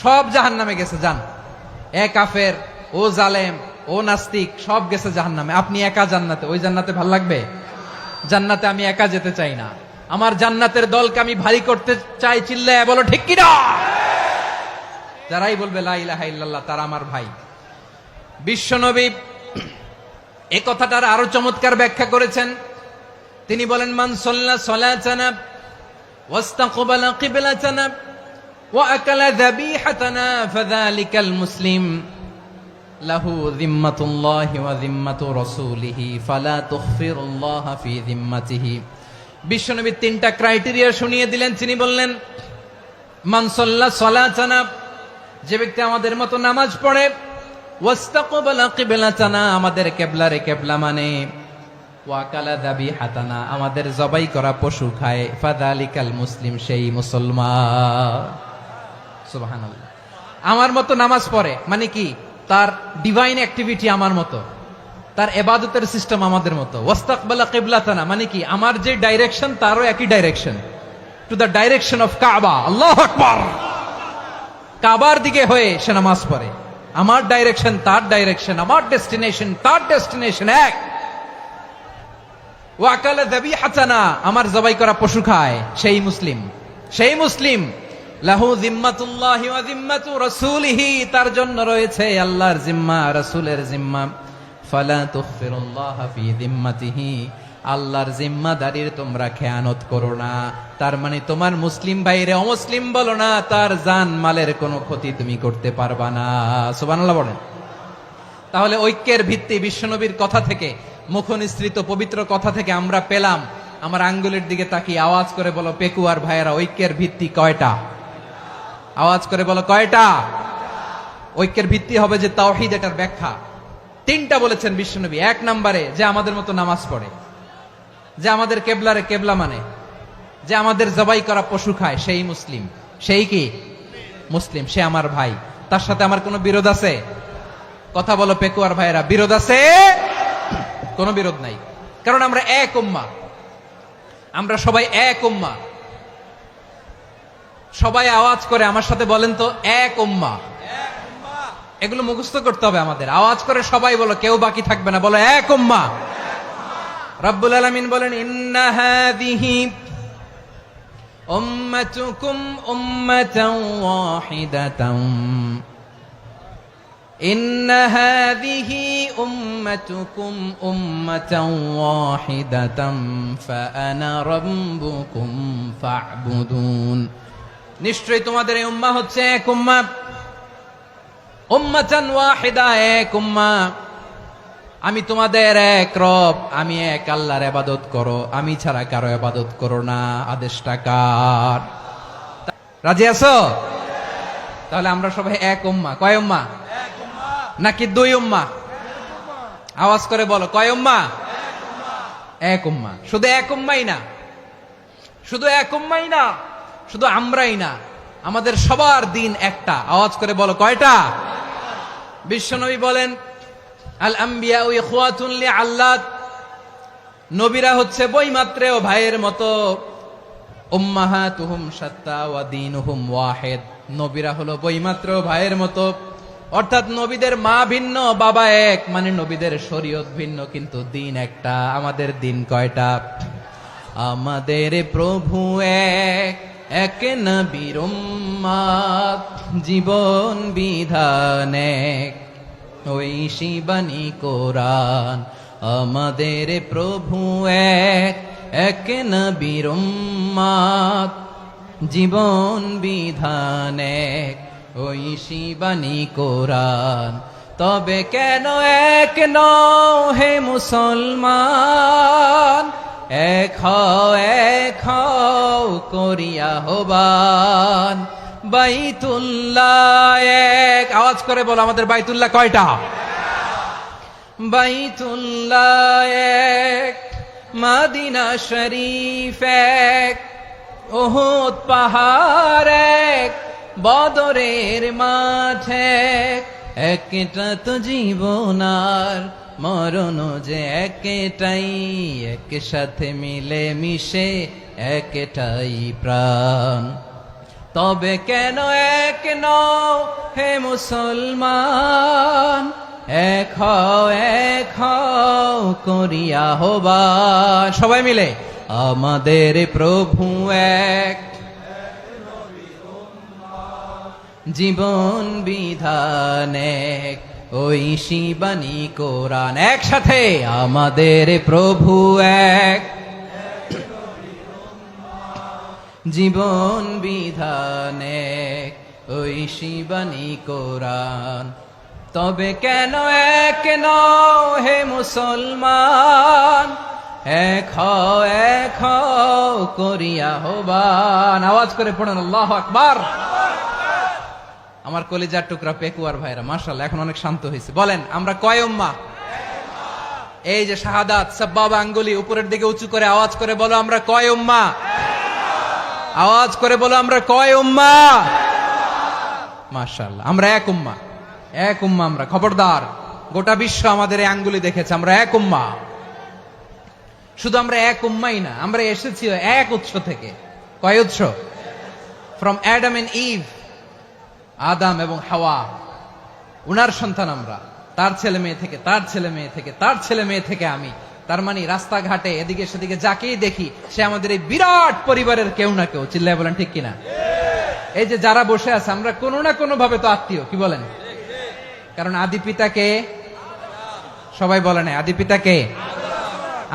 সব জাহান্নামে গেছে, যান। এ কাফের, ও জালেম, ও নাস্তিক, সব গেছে জাহান্নামে, আপনি একা জান্নাতে, ওই জান্নাতে ভাল লাগবে? জান্নাতে আমি একা যেতে চাই না, আমার জান্নাতের দলকে আমি ভারী করতে চাই। চিল্লায় বলো ঠিক কিনা? যারাই বলবে লা ইলাহা ইল্লাল্লাহ তারা আমার ভাই। বিশ্বনবী এই কথাটার আরো চমৎকার ব্যাখ্যা করেছেন। তিনি বলেন, মান সাল্লা সালাতানা ওয়াস্তাকবালা কিবলাতানা ওয়া আকালা যাবিহাতানা ফাযালিকাল মুসলিম লাহু যিম্মাতুল্লাহি ওয়া যিম্মাতু রাসূলিহি ফালা তুখফিরুল্লাহা ফি যিম্মাতিহি। বিশ্বনবী তিনটা ক্রাইটেরিয়া শুনিয়ে দিলেন। তিনি বললেন, মান সাল্লা সালাতানা, যে ব্যক্তি আমাদের মতো নামাজ পড়ে, ওয়াস্তাকবালা কিবলাতানা, আমাদের কিবলারে কিবলা মানে, ওয়া আকালা যাবিহাতানা, আমাদের জবাই করা পশু খায়, ফাযালিকাল মুসলিম, সেই মুসলমান। সুবহানাল্লাহ। আমার মতো নামাজ পড়ে মানে কি? তার ডিভাইন অ্যাক্টিভিটি আমার মতো, তার ইবাদতের সিস্টেম আমাদের মতো। ওয়াস্তাকবালা কিবলাতানা মানে কি? আমার যে ডাইরেকশন তারও একই direction, to the direction of কাবা। আল্লাহু আকবার। কাবার দিকে হয়ে সে নামাজ পড়ে, আমার ডাইরেকশন তার ডাইরেকশন, আমার ডেস্টিনেশন তার ডেস্টিনেশন এক। ওয়া আকালা যাবিহাতানা, আমার জবাই করা পশু খায়, সেই মুসলিম। সেই মুসলিম। লাহু যিম্মাতুল্লাহি ওয়া যিম্মাতু রাসূলিহি, তার জন্য রয়েছে আল্লাহর জিম্মা, রাসূলের জিম্মা। ফালা তুখফিরুল্লাহা ফি যিম্মাতিহি, আল্লাহর জিম্মাদারির তোমরা খেয়ানত করো না। তার মানে তোমার মুসলিম ভাইরে অমুসলিম বলো না, তার জান মালের কোনো ক্ষতি তুমি করতে পারবা না। সুবহানাল্লাহ বলেন। তাহলে ঐক্যের ভিত্তি বিশ্বনবীর কথা থেকে, মুখনিসৃত পবিত্র কথা থেকে আমরা পেলাম। আমার আঙ্গুলের দিকে তাকিয়ে আওয়াজ করে বলো পেকুয়ার ভাইয়েরা, ঐক্যের ভিত্তি কয়টা? আওয়াজ করে বলো কয়টা? ঐক্যের ভিত্তি হবে যে তাওহীদ, এটার ব্যাখ্যা তিনটা বলেছেন বিশ্বনবী। এক নম্বরে, যে আমাদের মতো নামাজ পড়ে, যে আমাদের কেবলারে কেবলা মানে, যে আমাদের জবাই করা পশু খায়, সেই মুসলিম। সেই কি? মুসলিম। সে আমার ভাই, তার সাথে আমার কোনো বিরোধ আছে? কথা বলো পেকুয়ার ভাইয়েরা, বিরোধ আছে? কোনো বিরোধ নাই, কারণ আমরা এক উম্মাহ, আমরা সবাই এক উম্মাহ। সবাই আওয়াজ করে আমার সাথে বলেন তো, এক উম্মাহ। এগুলো মুখস্থ করতে হবে আমাদের। আওয়াজ করে সবাই বলো, কেউ বাকি থাকবে না, বলো এক উম্মাহ। রব্বুল আলামিন বলেন, ইন্না হাযিহি উম্মাতুকুম উম্মাতান ওয়াহিদাতান, ইন্না হাযিহি উম্মাতুকুম উম্মাতান ওয়াহিদাতান ফাআনা রাব্বুকুম ফা'বুদুন। নিশ্চয়ই তোমাদের এই উম্মাহ হচ্ছে এক উম্মাহ। উম্মাতান ওয়াহিদা, এক উম্মাহ। আমি তোমাদের এক রব, আমি এক আল্লাহর ইবাদত করো, আমি ছাড়া কারো ইবাদত করো না। আদেশটা কার? রাজি আছো? তাহলে আমরা সবাই এক উম্মাহ। কয় উম্মাহ? নাকি দুই উম্মাহ? আওয়াজ করে বলো, কয় উম্মাহ? এক উম্মাহ। শুধু এক উম্মাই না, শুধু এক উম্মাই না, শুধু আমরাই না, আমাদের সবার দিন একটা। আওয়াজ করে বলো কয়টা? বিশ্বনবী বলেন, আল আম্বিয়া ইখওয়াতুন লিআল্লাত, নবীরা হচ্ছে বৈমাত্রেয় ভাইয়ের মতো। উম্মাহাতুহুম শাত্তা ওয়া দীনুহুম ওয়াহিদ, নবীরা হলো বৈমাত্রেয় ভাইয়ের মতো। অর্থাৎ নবীদের মা ভিন্ন, বাবা এক, মানে নবীদের শরীয়ত ভিন্ন, কিন্তু দিন একটা। আমাদের দিন কয়টা? আমাদের প্রভু এক, এক নবীর উম্মাত, জীবন বিধান এক, ওই শিবানী কোরআন। আমাদের প্রভু এক, এক নবীর উম্মাত, জীবন বিধান এক, ওই শিবানী কোরআন। তবে কেন এক নও হে মুসলমান? এক হও করিয়া হবান। বাইতুল্লাহ এক। আওয়াজ করে বলো, আমাদের বাইতুল্লাহ কয়টা? বাইতুল্লাহ এক, মদিনা শরীফ এক, উহুদ পাহাড় এক, বদরের মাঠে একটা তো জীবন আর মরণ যে একটাই, একসাথে মিলে মিশে একটাই প্রাণ। তবে কেন এক নও হে মুসলমান, এক হও করিয়া আহ্বান। সবাই মিলে আমাদের প্রভু এক, জীবন বিধান এক, ওই শিবানী কোরআন। একসাথে আমাদের প্রভু এক, জীবন বিধান এক, ওই শিবানী কোরআন। তবে কেন এক নও হে মুসলমান, এক হও করিয়া আহ্বান। আওয়াজ করে পড়েন আল্লাহু আকবার। আমার কলিজার টুকরা পেকুয়ার ভাইরা মাশাআল্লাহ এখন অনেক শান্ত হয়েছে। বলেন আমরা কয় উম্মাহ? এই যে শাহাদাত সাব্বাবা আঙ্গুলি উপরের দিকে উঁচু করে আওয়াজ করে বলো আমরা কয় উম্মাহ? আওয়াজ করে বলো আমরা কয় উম্মাহ? মাশাআল্লাহ আমরা এক উম্মাহ, এক উম্মাহ আমরা। খবরদার, গোটা বিশ্ব আমাদের এই আঙ্গুলি দেখেছে আমরা এক উম্মাহ। শুধু আমরা এক উম্মাই না, আমরা এসেছি এক উৎস থেকে। কয় উৎস? ফ্রম অ্যাডাম এন্ড ইভ, আদম এবং হাওয়া, উনার সন্তান আমরা। তার ছেলে মেয়ে থেকে, তার ছেলে মেয়ে থেকে, তার ছেলে মেয়ে থেকে আমি। তার মানে রাস্তাঘাটে এদিকে সেদিকে যাকেই দেখি সে আমাদের এই বিরাট পরিবারের কেউ না কেউ। চিল্লায় বলেন ঠিক কিনা? এই যে যারা বসে আছে আমরা কোনো না কোনো ভাবে তো আত্মীয়, কি বলেন? কারণ আদি পিতাকে সবাই বলে না, আদি পিতাকে,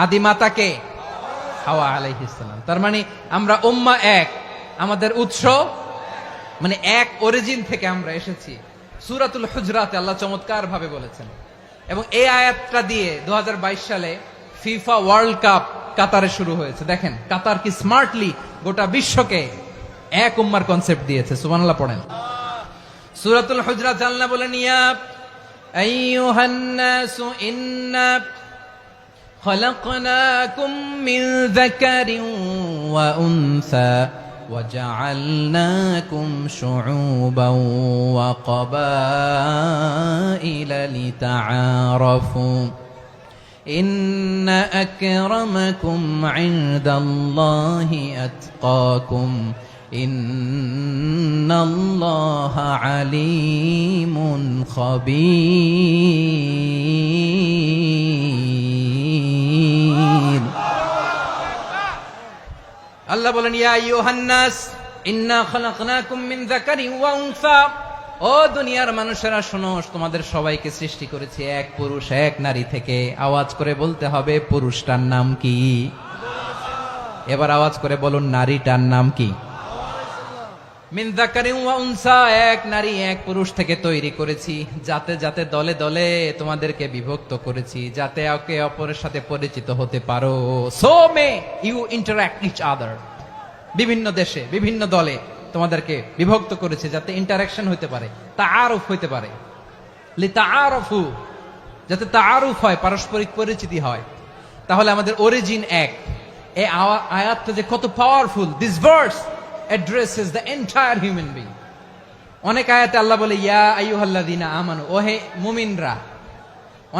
আদি মাতাকে হাওয়া আলাইহিস সালাম। তার মানে আমরা উম্মাহ এক, আমাদের উৎস মানে এক অরিজিন থেকে আমরা এসেছি। সূরাতুল হুজরাতে আল্লাহ চমৎকার ভাবে বলেছেন। এবং এই আয়াতটা দিয়ে 2022 সালে ফিফা ওয়ার্ল্ড কাপ কাতারে শুরু হয়েছে। দেখেন কাতার কি স্মার্টলি গোটা বিশ্বকে এক উম্মার কনসেপ্ট দিয়েছে। সুবহানাল্লাহ পড়েন। সূরাতুল হুজরাত আল্লাহ বলেন ইয়া আইয়ুহান নাসু ইন্না খলাকনাকুম মিন যাকারিন ওয়া উনসা وجعلناكم شعوبا وقبائل لتعارفوا إن أكرمكم عند الله أتقاكم إن الله عليم خبير। আল্লাহ বলেন ইয়া আইয়ুহান নাস ইন্না খলাকনাকুম মিন যাকারিন ওয়া উনসা, ও দুনিয়ার মানুষেরা শোনো, তোমাদের সবাইকে সৃষ্টি করেছি এক পুরুষ এক নারী থেকে। আওয়াজ করে বলতে হবে পুরুষটার নাম কি? এবার আওয়াজ করে বলুন নারীটার নাম কি? মিন যাকারিন ওয়া উনসা, এক নারী এক পুরুষ থেকে তৈরি করেছি। যাতে যাতে দলে দলে তোমাদেরকে বিভক্ত করেছি, যাতে একে অপরের সাথে পরিচিত হতে পারো। So may you interact each other. বিভিন্ন দেশে বিভিন্ন দলে তোমাদেরকে বিভক্ত করেছে যাতে ইন্টারাকশন হতে পারে, তাআরুফ হতে পারে। লিতাআরফু, যাতে তাআরুফ হয়, পারস্পরিক পরিচিতি হয়। তাহলে আমাদের অরিজিন এক। এই আয়াতটা যে কত powerful. This verse addresses the entire human being. অনেক আয়াতে আল্লাহ বলে ইয়া আইয়ুহাল্লাযীনা আমানু, ওহে মুমিনরা।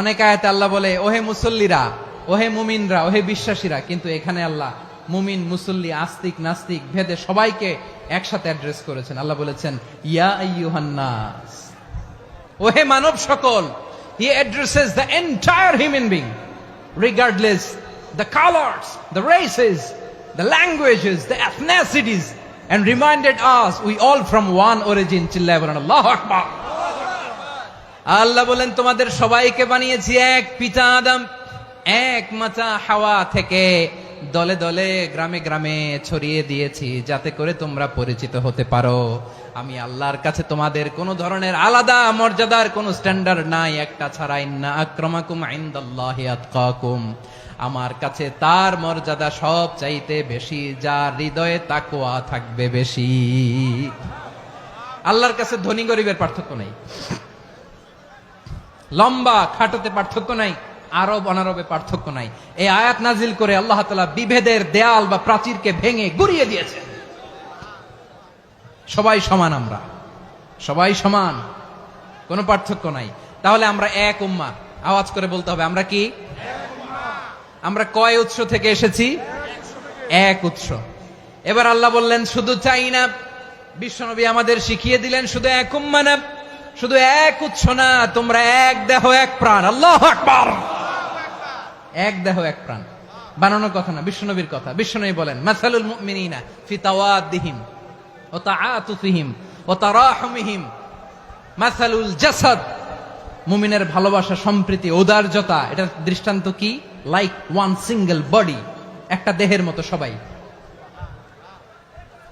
অনেক আয়াতে আল্লাহ বলে ওহে মুসল্লিরা, ওহে মুমিনরা, ওহে বিশ্বাসীরা। কিন্তু এখানে আল্লাহ মুমিন মুসল্লি আস্তিক নাস্তিক ভেদে সবাইকে একসাথে অ্যাড্রেস করেছেন। আল্লাহ বলেছেন ইয়া আইয়ুহান নাস, ওহে মানব সকল। He addresses the entire human being regardless the colors, the races, the languages, the ethnicities, and reminded us we all from one origin. চিল্লায় বলেন আল্লাহু আকবার। আল্লাহ বলেন তোমাদের সবাইকে বানিয়েছি এক পিতা আদম, এক মাতা হাওয়া থেকে। দলে দলে গ্রামে গ্রামে ছড়িয়ে দিয়েছি যাতে করে তোমরা পরিচিত হতে পারো। আমি আল্লাহর কাছে তোমাদের কোন ধরনের আলাদা মর্যাদার কোন স্ট্যান্ডার্ড নাই একটা ছাড়া। ইন্না আক্রামাকুম ইনদাল্লাহি আতকাকুম, আমার কাছে তার মর্যাদা সব চাইতে বেশি যার হৃদয়ে তাকওয়া থাকবে বেশি। আল্লাহর কাছে ধনী গরিবের পার্থক্য নাই, লম্বা খাটোতে পার্থক্য নাই, আরব অনারবে পার্থক্য নাই। এই আয়াত নাজিল করে আল্লাহ তাআলা বিভেদের দেয়াল বা প্রাচীরকে ভেঙে গুড়িয়ে দিয়েছেন। সবাই সমান আমরা। সবাই সমান, কোনো পার্থক্য নাই। তাহলে আমরা এক উম্মাহ। আওয়াজ করে বলতে হবে, আমরা কি? আমরা কয় উৎস থেকে এসেছি? এক উৎস। এবার আল্লাহ বললেন শুধু চাই না, বিশ্বনবী আমাদের শিখিয়ে দিলেন শুধু এক উম্মাহ না, শুধু এক উৎস না, তোমরা এক দেহ এক প্রাণ। আল্লাহু আকবার। এক দেহ এক প্রাণ বানানোর কথা না, বিশ্বনবীর কথা। বিশ্বনবী বলেন মাসালুল মুমিনিনা ফি তাওয়াদ্দিহিম ওয়া তাআতুফিহিম ওয়া তারাহুমিহিম মাসালুল জাসাদ। মুমিনের ভালোবাসা, সম্প্রীতি, ঔদার্যতা, এটার দৃষ্টান্ত কি? লাইক ওয়ান সিঙ্গেল বডি, একটা দেহের মতো সবাই।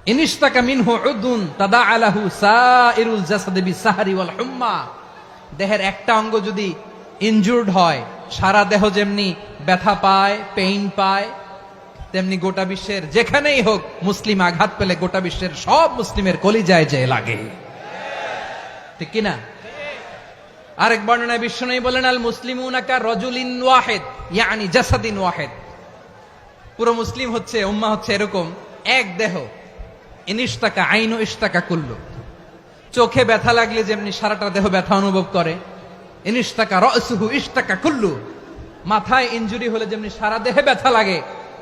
ইনিশতাকা মিনহু উদুন তাদাআ লাহু সাইরুল জাসাদি বিসাহরি ওয়াল হুম্মা। দেহের একটা অঙ্গ যদি ইনজুরড হয়, সারা দেহ যেমনি ব্যথা পায়, পেইন পায়, তেমনি গোটা বিশ্বের যেখানেই হোক মুসলিম আঘাত পেলে গোটা বিশ্বের সব মুসলিমের কলিজায় যে লাগে, ঠিক কিনা? আরেক বর্ণনায় বিশ্বনবী বলেন আল মুসলিমুনা কা রাজুলিন ওয়াহিদ ইয়ানি জাসাদিন ওয়াহিদ। পুরো মুসলিম হচ্ছে, উম্মাহ হচ্ছে এরকম এক দেহ। ইনিশতাকা আইনু ইশতাকা কুল্লু। চোখে ব্যথা লাগলে যেমনি সারাটা দেহ ব্যথা অনুভব করে, ইনিশতাকা রাসুহু ইশতাকা কুল্লু। মাথায় ইনজুরি হলে যেমনি সারা দেহে ব্যথা লাগে,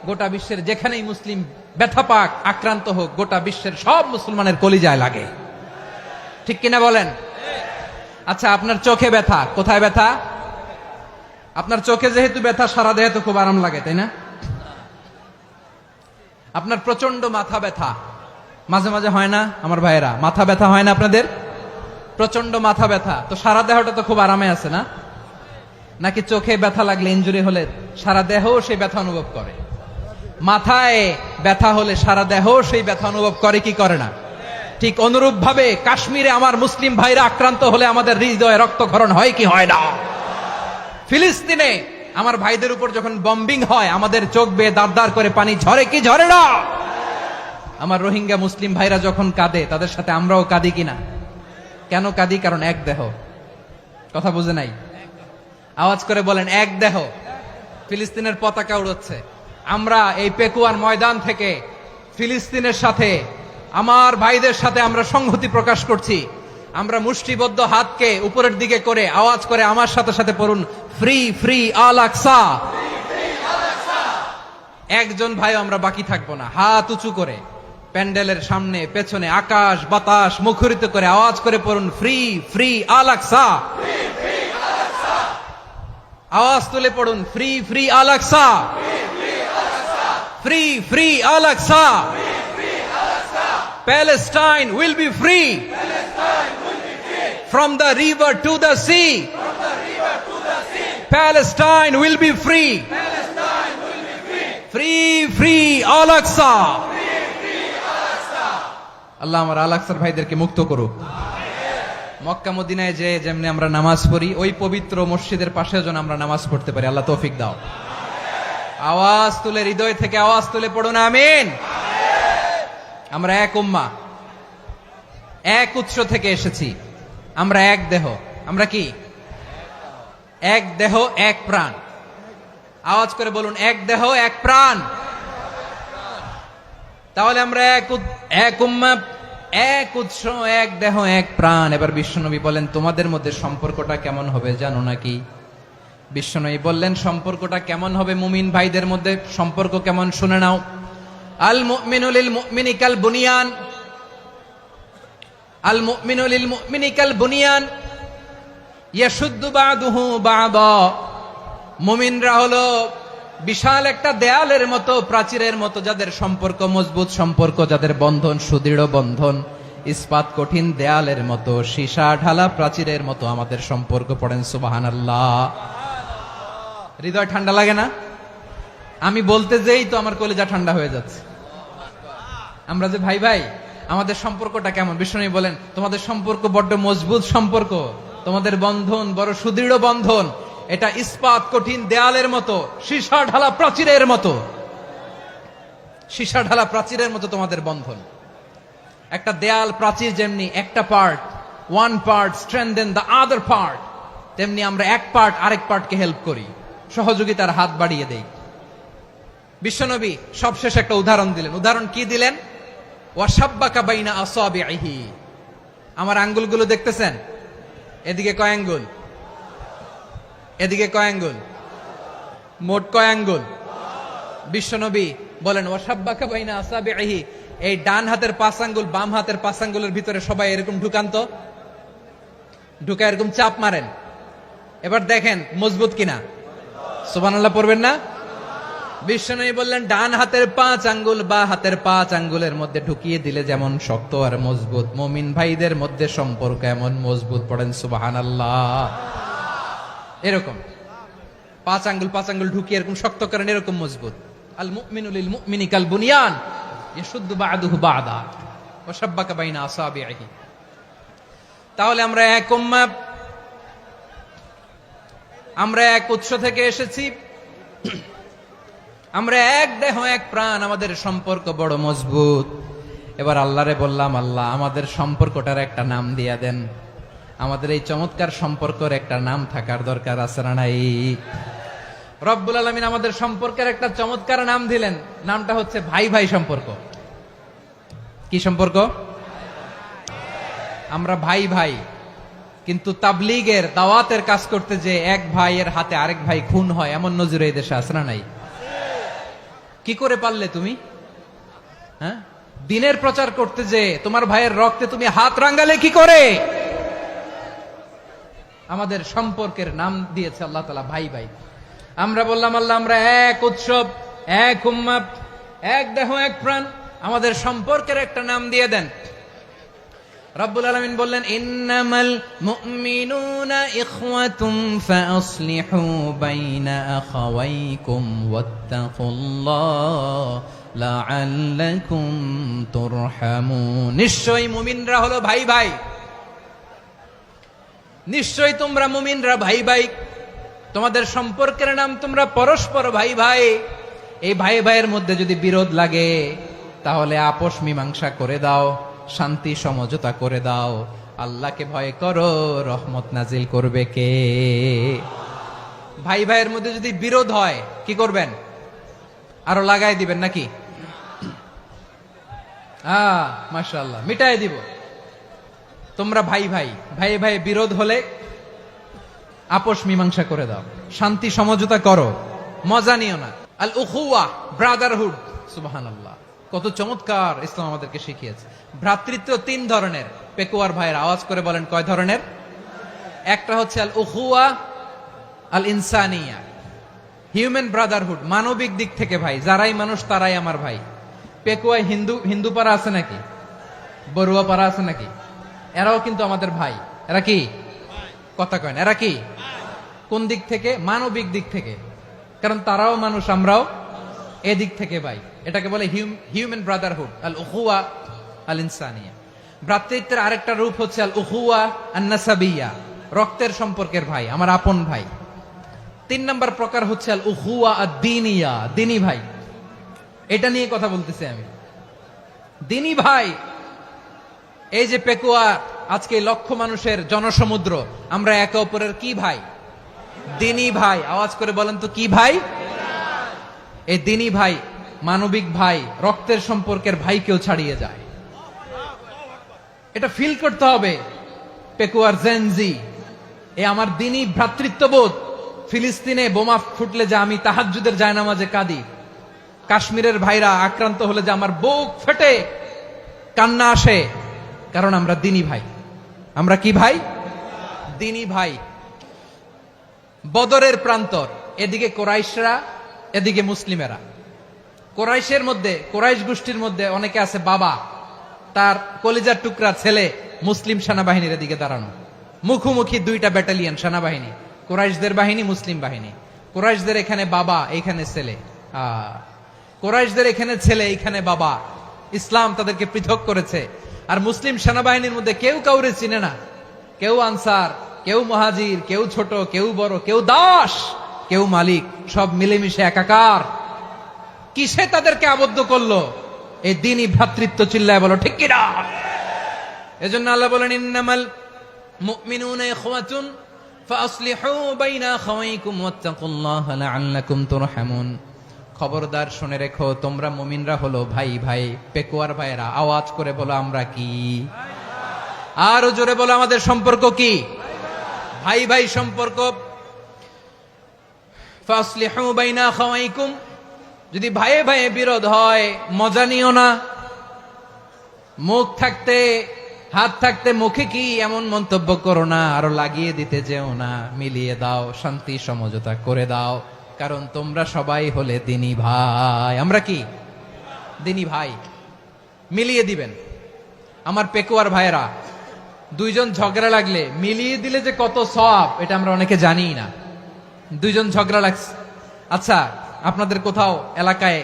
গোটা বিশ্বের যেখানেই মুসলিম ব্যথা পাক, আক্রান্ত হোক, গোটা বিশ্বের সব মুসলমানের কলিজায় লাগে, ঠিক কিনা বলেন? আচ্ছা, আপনার চোখে ব্যথা, কোথায় ব্যথা? আপনার চোখে যেহেতু ব্যথা, সারা দেহে তো খুব আরাম লাগে, তাই না? আপনার প্রচন্ড মাথা ব্যথা মাঝে মাঝে হয় না আমার ভাইয়েরা? মাথা ব্যথা হয় না আপনাদের? প্রচন্ড মাথা ব্যথা, তো সারা দেহটা তো খুব আরামে আছে না? নাকি চোখে ব্যথা লাগলে, ইনজুরি হলে সারা দেহ সেই ব্যথা অনুভব করে? মাথায় ব্যথা হলে সারা দেহ সেই ব্যথা অনুভব করে কি করে না? ঠিক অনুরূপ ভাবে কাশ্মীরে আমার মুসলিম ভাইরা আক্রান্ত হলে আমাদের হৃদয়ে রক্তক্ষরণ হয় কি হয় না? ফিলিস্তিনে আমার ভাইদের উপর যখন বম্বিং হয়, আমাদের চোখ বেয়ে দাঁড় দাঁড় করে পানি ঝরে কি ঝরে না? আমার রোহিঙ্গা মুসলিম ভাইরা যখন কাঁদে, তাদের সাথে আমরাও কাঁদি কিনা? কেন কাঁদি? কারণ এক দেহ। কথা বুঝে নাই? আওয়াজ করে বলেন এক দেহ। ফিলিস্তিনের পতাকা উড়ছে, আমরা এই পেকুয়ার ময়দান থেকে ফিলিস্তিনের সাথে, আমার ভাইদের সাথে আমরা সংহতি প্রকাশ করছি। আমরা মুষ্টিবদ্ধ হাতকে উপরের দিকে করে আওয়াজ করে আমার সাথে সাথে পড়ুন, ফ্রি ফ্রি আল আকসা। একজন ভাই আমরা বাকি থাকবো না। হাত উঁচু করে প্যান্ডেলের সামনে পেছনে আকাশ বাতাস মুখরিত করে আওয়াজ করে পড়ুন, ফ্রি ফ্রি আল আকসা। আওয়াজ তুলে পড়ুন, free free Al Aqsa, free free Al Aqsa. Palestine will be free from the river to the sea. Palestine will be free. Free, free Al-Aqsa. আল্লাহ আমার আল-আকসার ভাইদেরকে মুক্ত করুক। মক্কা মদিনায় যে যেমনি আমরা নামাজ পড়ি, ওই পবিত্র মসজিদের পাশে যেন আমরা নামাজ পড়তে পারি। আল্লাহ তৌফিক দাও। আওয়াজ তুলে, হৃদয় থেকে আওয়াজ তুলে পড়ুন আমিন। আমরা এক উম্মাহ, এক উৎস থেকে এসেছি, আমরা এক দেহ। আমরা কি? এক দেহ এক প্রাণ। আওয়াজ করে বলুন, এক দেহ এক প্রাণ। তাহলে আমরা এক উম্মাহ, এক উৎস, এক দেহ এক প্রাণ। এবার বিশ্বনবী বলেন তোমাদের মধ্যে সম্পর্কটা কেমন হবে জানো নাকি? বিশ্বনবী বললেন সম্পর্কটা কেমন হবে মুমিন ভাইদের মধ্যে? সম্পর্ক কেমন শুনে নাও। আল মুমিনু লিল মুমিনি কাল বুনিয়ান, আল মুমিনু লিল মুমিনি কাল বুনিয়ান ইয়াশুদ্দু বাদুহু বাদা। মুমিনরা হলো বিশাল একটা দেয়ালের মতো, প্রাচীরের মতো, যাদের সম্পর্ক মজবুত সম্পর্ক, যাদের বন্ধন সুদৃঢ় বন্ধন, ইস্পাত কঠিন দেয়ালের মতো, সীসা ঢালা প্রাচীরের মতো আমাদের সম্পর্ক। পড়েন সুবহানাল্লাহ। হৃদয় ঠান্ডা লাগে না? আমি বলতে যেই তো আমার কলিজা ঠান্ডা হয়ে যাচ্ছে। আমরা যে ভাই ভাই, আমাদের সম্পর্কটা কেমন? বিষ্ণু বলেন তোমাদের সম্পর্ক বড্ড মজবুত সম্পর্ক, তোমাদের বন্ধন বড় সুদৃঢ় বন্ধন, এটা ইস্পাত কঠিন দেয়ালের মতো, সীসা ঢালা প্রাচীরের মতো, সীসা ঢালা প্রাচীরের মতো তোমাদের বন্ধন। একটা দেয়াল প্রাচীর যেমনি একটা part, one part strengthen the other part, তেমনি আমরা এক পার্ট আরেক পার্টকে হেল্প করি, সহযোগিতার হাত বাড়িয়ে দেই। বিশ্বনবী সবশেষ একটা উদাহরণ দিলেন। উদাহরণ কি দিলেন? ওয়াশাব্বাকা বাইনা আসাবিহি। আমার আঙ্গুলগুলো দেখতেছেন? এদিকে কয় আঙ্গুল, এদিকে কয় আঙ্গুল, মোট কয় আঙ্গুল? বিশ্বনবী বলেন ওয়াসাব্বাকা বাইনা আসাবিহি, এই ডান হাতের 5 আঙ্গুল বাম হাতের 5 আঙ্গুলের ভিতরে সবাই এরকম ঢুকান তো, ঢুকা এরকম চাপ মারেন। এবার দেখেন মজবুত কিনা। সুবহানাল্লাহ পড়বেন না? বিশ্বনবী বললেন ডান হাতের 5 আঙ্গুল বা হাতের 5 আঙ্গুলের মধ্যে ঢুকিয়ে দিলে যেমন শক্ত আর মজবুত, মুমিন ভাইদের মধ্যে সম্পর্ক এমন মজবুত। পড়েন সুবহানাল্লাহ। এরকম 5 আঙ্গুল ঢুকিয়ে এরকম শক্ত করেন, এরকম মজবুত। আল মুমিনু লিল মুমিনি কাল বুনিয়ান ইয়াশুদ্দু বা'দুহু বা'দা ওয়া শাব্বাকা বাইনা আসাবিহি। তাহলে আমরা এক উম্মাহ, আমরা এক উৎস থেকে এসেছি, আমরা এক দেহ এক প্রাণ, আমাদের সম্পর্ক বড় মজবুত। এবার আল্লাহরে বললাম, আল্লাহ আমাদের সম্পর্কটার একটা নাম দিয়া দেন। আমাদের এই চমৎকার সম্পর্কের একটা নাম থাকার দরকার আছে না নাই? রব্বুল আলামিন আমাদের সম্পর্কের একটা চমৎকার নাম দিলেন, নামটা হচ্ছে ভাই ভাই সম্পর্ক। কি সম্পর্ক? আমরা ভাই ভাই, কিন্তু তাবলীগের দাওয়াতের কাজ করতে যে এক ভাইয়ের হাতে আরেক ভাই খুন হয়, এমন নজির এই দেশে আছে না নাই? কি করে পারলে তুমি? হ্যাঁ, দিনের প্রচার করতে যে তোমার ভাইয়ের রক্তে তুমি হাত রাঙ্গালে কি করে? আমাদের সম্পর্কের নাম দিয়েছে আল্লাহ তাআলা ভাই ভাই। আমরা বললাম আল্লাহ আমরা এক উৎসব, এক উম্মাহ, এক দেহ এক প্রাণ, আমাদের সম্পর্কের একটা নাম দিয়ে দেন। রব্বুল আলামিন বললেন ইন্নামাল মুমিনুনা ইখওয়াতুম ফাসলিহু বাইনা আখাওয়াইকুম ওয়াত্তাকুল্লাহ লাআল্লাকুম তুরহামুন। নিশ্চয়ই মুমিনরা হলো ভাই ভাই, নিশ্চয়ই তোমরা মুমিনরা ভাই ভাই, তোমাদের সম্পর্কের নাম তোমরা পরস্পর ভাই ভাই। এই ভাই ভাইয়ের মধ্যে যদি বিরোধ লাগে তাহলে আপোষ মীমাংসা করে দাও, শান্তি সমঝোতা করে দাও। আল্লাহকে ভয় করো, রহমত নাজিল করবে কে? ভাই ভাইয়ের মধ্যে যদি বিরোধ হয় কি করবেন? আরো লাগাই দিবেন নাকি? মাশাআল্লাহ, মিটাই দিব। তোমরা ভাই ভাই, ভাই ভাই বিরোধ হলে আপোষ মীমাংসা করে দাও, শান্তি সমঝোতা করো, মজা নিও না। আল উখুয়া, ব্রাদারহুড। সুবহানাল্লাহ, কত চমৎকার ইসলাম আমাদেরকে শিখিয়েছে। ভ্রাতৃত্ব 3 ধরনের। পেকুয়ার ভাইয়ের আওয়াজ করে বলেন কয় ধরনের? একটা হচ্ছে আল উখুয়া আল ইনসানিয়া, হিউম্যান ব্রাদারহুড, মানবিক দিক থেকে ভাই, যারাই মানুষ তারাই আমার ভাই। পেকুয়ায় হিন্দু পাড়া আছে নাকি? বড়ুয়া পাড়া আছে নাকি? এরাও কিন্তু আমাদের ভাই। এরা কি কথা কয় না? এরা কি? কোন দিক থেকে? মানবিক দিক থেকে, কারণ তারাও মানুষ, আমরাও এদিক থেকে ভাই। এটাকে বলে হিউম্যান ব্রাদারহুড, আল উখুয়া আল ইনসানিয়া। ভ্রাতৃত্বের আরেকটা রূপ হচ্ছে আল উখুয়া আন নাসাবিয়া, রক্তের সম্পর্কের ভাই, আমার আপন ভাই। 3 নম্বর প্রকার হচ্ছে আল উখুয়া আদ দীনিয়া, দিনী ভাই। এটা নিয়ে কথা বলতেছি আমি, দিনী ভাই। এই যে পেকুয়া, আজকে লক্ষ মানুষের জনসমুদ্র, আমরা একে অপরের কি ভাই? দিনী ভাই। আওয়াজ করে বলেন তো কি ভাই? এই দিনী ভাই, মানবিক ভাই, রক্তের সম্পর্কের ভাইকেও ছাড়িয়ে যায়। এটা ফিল করতে হবে। পেকুয়ার জেনজি, এ আমার দিনী ভ্রাতৃত্ববোধ। ফিলিস্তিনে বোমা ফুটলে যে আমি তাহাজ্জুদের জায়নামাজে কাঁদি, কাশ্মীরের ভাইরা আক্রান্ত হলে যে আমার বুক ফেটে কান্না আসে, কারণ আমরা দিনী ভাই। আমরা কি ভাই? দিনী ভাই। বদরের প্রান্তর, এদিকে কোরাইশরা, এদিকে মুসলিমেরা। কোরাইশের মধ্যে, কোরাইশ গোষ্ঠীর মধ্যে অনেকে আছে বাবা, তার কলিজার টুকরা ছেলে মুসলিম সেনাবাহিনীর এদিকে দাঁড়ানো, মুখোমুখি 2টা ব্যাটালিয়ন সেনাবাহিনী, কোরাইশদের বাহিনী, মুসলিম বাহিনী। কোরাইশদের এখানে বাবা, এইখানে ছেলে। কোরাইশদের এখানে ছেলে, এইখানে বাবা। ইসলাম তাদেরকে পৃথক করেছে। আর মুসলিম সেনাবাহিনীর মধ্যে কেউ কাউরে চিনে না, কেউ আনসার, কেউ মুহাজির, কেউ ছোট, কেউ বড়, কেউ দাস, কেউ মালিক, সব মিলেমিশে একাকার। কিসে তাদেরকে আবদ্ধ করলো? এই দিনই ভ্রাতৃত্ব। চিল্লায় বলো ঠিক কিনা? এজন্য আল্লাহ বলেন ইন্নামাল মুমিনুনা ইখওয়াতুন ফাসলিহু বাইনা আখাওয়াইকুম ওয়াত্তাকুল্লাহা লাআল্লাকুম তুরহামুন। খবরদার শুনে রেখো, তোমরা মুমিনরা হলো ভাই ভাই। পেকুয়ার ভাইরা আওয়াজ করে বলো আমরা কি? আরো জোরে বলো, আমাদের সম্পর্ক কি? ভাই ভাই সম্পর্ক। ফাসলিহু বাইনা আখাওয়াইকুম, যদি ভাইয়ে ভাইয়ে বিরোধ হয় মজা নিও না। মুখ থাকতে হাত থাকতে মুখে কি এমন মন্তব্য করো না, আরো লাগিয়ে দিতে যেও না। মিলিয়ে দাও, শান্তি সমঝোতা করে দাও, কারণ তোমরা সবাই হলে দিনী ভাই। আমরা কি দিনী ভাই? মিলিয়ে দিবেন। আমার পেকুয়ার ভাইরা, দুইজন ঝগড়া লাগলে মিলিয়ে দিলে যে কত সওয়াব, এটা আমরা অনেকে জানি না। দুইজন ঝগড়া লাগছে, আচ্ছা আপনাদের কোথাও এলাকায়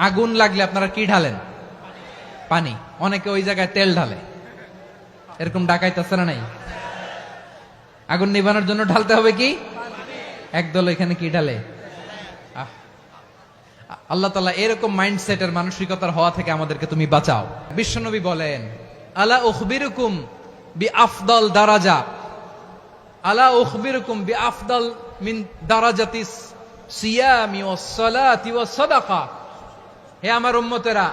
আগুন লাগলে আপনারা কি ঢালেন? পানি। অনেকে ওই জায়গায় তেল ঢালে, এরকম ডাকাইতেছে না নাই? আগুন নিভানোর জন্য ঢালতে হবে কি? একদল এখানে কি ঢালে? আল্লাহ তাআলা এরকম মাইন্ডসেটের মানসিকতার হওয়া থেকে আমাদেরকে তুমি বাঁচাও। বিশ্বনবী বলেন, আলা উখবিরুকুম বিআফদাল দারাজা, আলা উখবিরুকুম বিআফদাল মিন দারাজাতিস সিয়ামি ওয়াস সালাতি ওয়াস সাদাকা। হে আমার উম্মতেরা,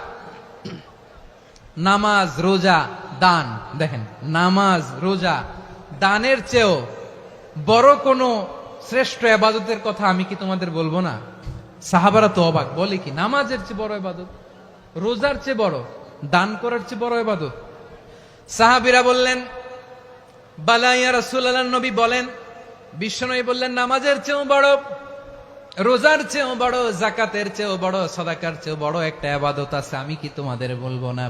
নামাজ, রোজা, দান, দেখেন নামাজ, রোজা, দানের চেয়েও বড় কোন শ্রেষ্ঠ ইবাদতের কথা আমি কি তোমাদের বলবো না? সাহাবারা তো অবাক, বলে কি নামাজের চেয়ে বড় ইবাদত, রোজার চেয়ে বড়, দান করার চেয়ে বড় ইবাদত? সাহাবীরা বললেন, বালা ইয়া রাসূলুল্লাহ। নবী বলেন, বিশ্বনবী বললেন, নামাজের চেয়েও বড়, রোজার চেয়েও বড়, যাকাতের চেয়েও বড়, সাদাকার চেয়েও বড় একটা ইবাদত আছে, আমি কি তোমাদের বলবো না?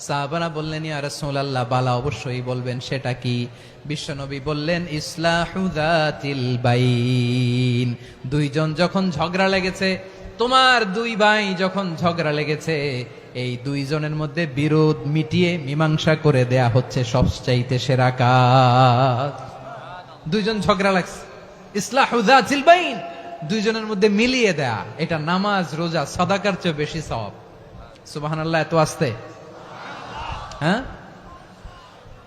সাহাবারা বললেন, ইয়া রাসূলুল্লাহ, বালা অবশ্যই বলবেন, সেটা কি? বিশ্বনবী বললেন, ইসলাহু যাতিল বাইন। দুইজন যখন ঝগড়া লেগেছে, তোমার দুই ভাই যখন ঝগড়া লেগেছে, এই দুইজনের মধ্যে বিরোধ মিটিয়ে মীমাংসা করে দেয়া হচ্ছে সবচাইতে সেরা কাজ। দুইজন ঝগড়া লাগছে, ইসলাহু যাতিল বাইন, দুইজনের মধ্যে মিলিয়ে দেয়া, এটা নামাজ, রোজা, সাদাকার চেয়ে বেশি সওয়াব। সুবহানাল্লাহ, এত আস্তে? হ্যাঁ,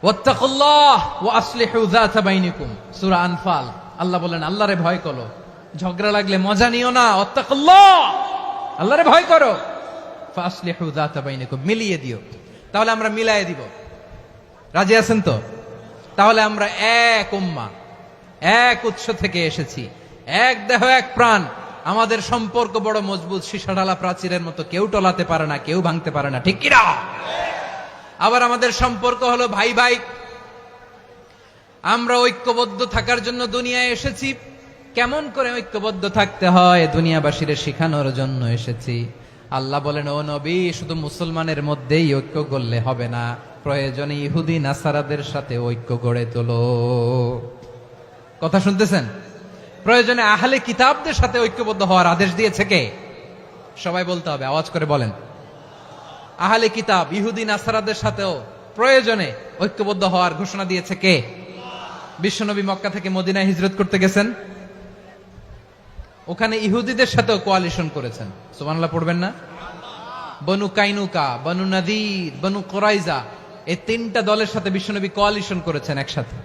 ওয়াত্তাকুল্লাহ ওয়া আসলিহু যাতা বাইনিকুম, সূরা আনফাল। আল্লাহ বলেন, আল্লাহরে ভয় করো, ঝগড়া লাগলে মজা নিও না। ওয়াত্তাকুল্লাহ, আল্লাহরে ভয় করো। ফাসলিহু যাতা বাইনিকুম, মিলিয়ে দিও। তাহলে আমরা মিলায়ে দিব। রাজি আছেন তো? তাহলে আমরা এক উম্মাহ, এক উৎস থেকে এসেছি, এক দেহ এক প্রাণ। আমাদের সম্পর্ক বড় মজবুত, সীসাঢালা প্রাচীরের মতো, কেউ টলাতে পারে না, কেউ ভাঙতে পারে না, ঠিক কিনা? আবার আমাদের সম্পর্ক হলো ভাই ভাই। আমরা ঐক্যবদ্ধ থাকার জন্য দুনিয়ায় এসেছি। কেমন করে ঐক্যবদ্ধ থাকতে হয় দুনিয়াবাসীর শেখানোর জন্য এসেছি। আল্লাহ বলেন, ও নবী, শুধু মুসলমানের মধ্যেই ঐক্য করলে হবে না, প্রয়োজনে ইহুদি নাসারাদের সাথে ঐক্য গড়ে তোলো। কথা শুনতেছেন? প্রয়োজনে আহলে কিতাবদের সাথে ঐক্যবদ্ধ হওয়ার আদেশ দিয়েছে কে? সবাই বলতে হবে, আওয়াজ করে বলেন। আহলে কিতাব ইহুদি নাসারাদের সাথেও প্রয়োজনে ঐক্যবদ্ধ হওয়ার ঘোষণা দিয়েছে কে? বিশ্বনবী মক্কা থেকে মদিনায় হিজরত করতে গেছেন, ওখানে ইহুদিদের সাথেও কোয়ালিশন করেছেন। সুবহানাল্লাহ পড়বেন না? বনু কাইনুকা, বনু নাদির, বনু কুরাইজা, এই তিনটা দলের সাথে বিশ্বনবী কোয়ালিশন করেছেন একসাথে।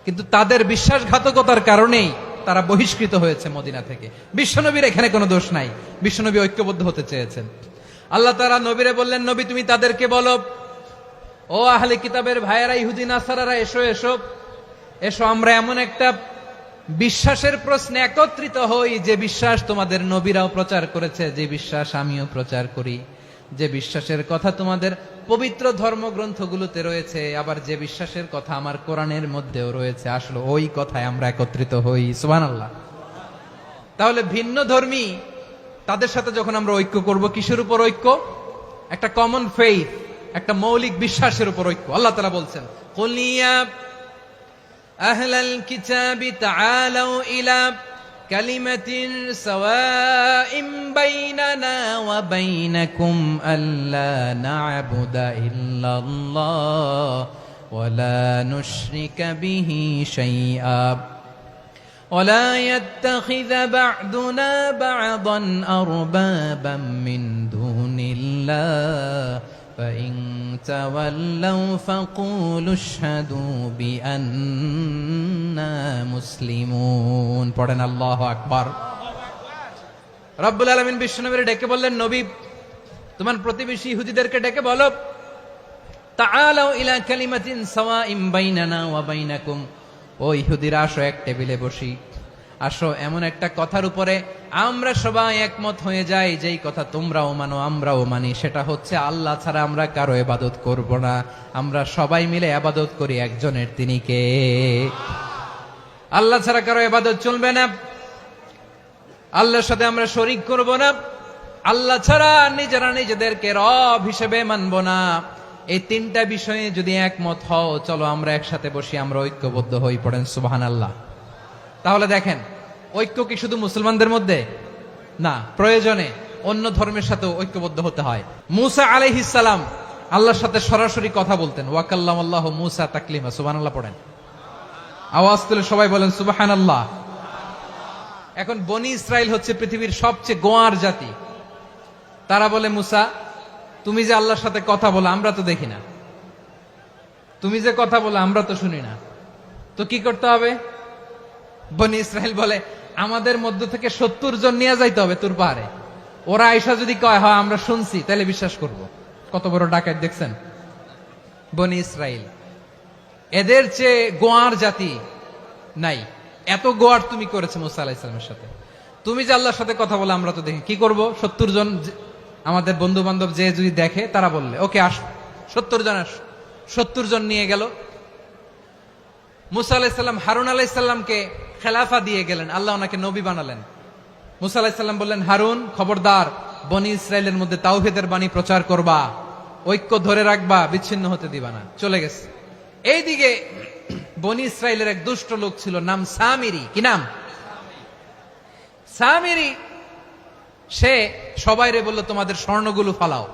কিন্তু তাদের বিশ্বাসঘাতকতার কারণেই তারা বহিষ্কৃত হয়েছে মদিনা থেকে। বিশ্বনবীর এখানে কোনো দোষ নাই, বিশ্বনবী ঐক্যবদ্ধ হতে চেয়েছেন। আল্লাহ তাআলা নবীরে বললেন, নবী তুমি তাদেরকে বলো, ও আহলে কিতাবের ভাইয়েরা, ইহুদি নাসারারা, এসো এসো এসো, আমরা এমন একটা বিশ্বাসের প্রশ্নে একত্রিত হই, যে বিশ্বাস তোমাদের নবীরাও প্রচার করেছে, যে বিশ্বাস আমিও প্রচার করি, যে বিশ্বাসের কথা তোমাদের পবিত্র ধর্মগ্রন্থগুলোতে রয়েছে, আবার যে বিশ্বাসের কথা আমার কোরআনের মধ্যেও রয়েছে, আসলে ওই কথায় আমরা একত্রিত হই। সুবহানাল্লাহ। তাহলে ভিন্ন ধর্মী তাদের সাথে যখন আমরা ঐক্য করব, কিসের উপর ঐক্য? একটা কমন ফেইথ, একটা মৌলিক বিশ্বাসের উপর ঐক্য। আল্লাহ তাআলা বলছেন, কুল ইয়া আহলাল কিতাবি তাআলাউ ইলা কালিমাতিন সাওয়াইম বাইনানা ওয়া বাইনাকুম আল্লা না'বুদা ইল্লাল্লাহ ওয়া লা নুশরিকা বিহি শাইআ ولا يتخذ بعضنا بعضا أربابا من دون الله فإن تولوا فقولوا اشهدوا بأننا مسلمون। পড়েন আল্লাহু আকবার। রব্বুল আলামিন বিশ্বনবীর ডেকে বললেন, নবী তোমার প্রতিবেশী ইহুদিদেরকে ডেকে বলো, তাআলাউ ইলা কালিমাতিন সাওয়াইম বাইনানা ওয়া বাইনাকুম, ও ইহুদিরা আসো এক টেবিলে বসি, আসো এমন একটা কথার উপরে আমরা সবাই একমত হয়ে যাই, যেই কথা তোমরাও মানো আমরাও মানি, সেটা হচ্ছে আল্লাহ ছাড়া আমরা কারো ইবাদত করব না, আমরা সবাই মিলে ইবাদত করি একজনের, তিনি কে? আল্লাহ ছাড়া কারো ইবাদত চলবে না, আল্লাহর সাথে আমরা শরীক করব না, আল্লাহ ছাড়া নিজেরা নিজেদেরকে রব হিসেবে মানব না। এই তিনটা বিষয়ে যদি একমত হও, চলো আমরা একসাথে বসি, আমরা ঐক্যবদ্ধ হই, পড়েন সুবহানাল্লাহ। তাহলে দেখেন, ঐক্য কি শুধু মুসলমানদের মধ্যে না, প্রয়োজনে অন্য ধর্মের সাথে ঐক্যবদ্ধ হতে হয়। মুসা আলাইহিস সালাম আল্লাহর সাথে সরাসরি কথা বলতেন, ওয়া কাল্লামাল্লাহু মুসা তাকলিমা, সুবহানাল্লাহ পড়েন, আওয়াজ তুলে সবাই বলেন সুবহানাল্লাহ। এখন বনি ইসরাইল হচ্ছে পৃথিবীর সবচেয়ে গোয়ার জাতি। তারা বলে, মুসা তুমি যে আল্লাহর সাথে কথা বলো আমরা তো দেখি না, তুমি যে কথা বলো আমরা তো শুনি না, তো কি করতে হবে? বনি ইসরাইল বলে, আমাদের মধ্য থেকে 70 জন নিয়ে যাইতে হবে তুর পাহাড়ে, ওরা আয়েশা যদি কয় হয় আমরা শুনছি তাহলে বিশ্বাস করব। কত বড় ডাকাত দেখছেন বনি ইসরাইল। এদের চেয়ে গোয়ার জাতি নাই, এত গোয়ার তুমি করেছে মুসা আলাইহিস সালামের সাথে। তুমি যে আল্লাহর সাথে কথা বলে আমরা তো দেখি, কি করব? 70 জন আমাদের বন্ধু বান্ধব যে যদি দেখে, তারা বললে ওকে আস, 70 জন আস। 70 জন নিয়ে গেল। মুসা আলাইহিস সালাম হারুন আলাইহিস সালামকে খেলাফা দিয়ে গেলেন, আল্লাহ ওনাকে নবী বানালেন। মুসা আলাইহিস সালাম বললেন, হারুন খবরদার, বনি ইসরাইলের মধ্যে তাওহীদের বাণী প্রচার করবা, ঐক্য ধরে রাখবা, বিচ্ছিন্ন হতে দিবা না। চলে গেছে। এইদিকে বনি ইসরাইলের এক দুষ্ট লোক ছিল, নাম সামিরি। কি নাম? সামিরি। সে সবাইরে বলল, তোমাদের স্বর্ণগুলো ফালাও।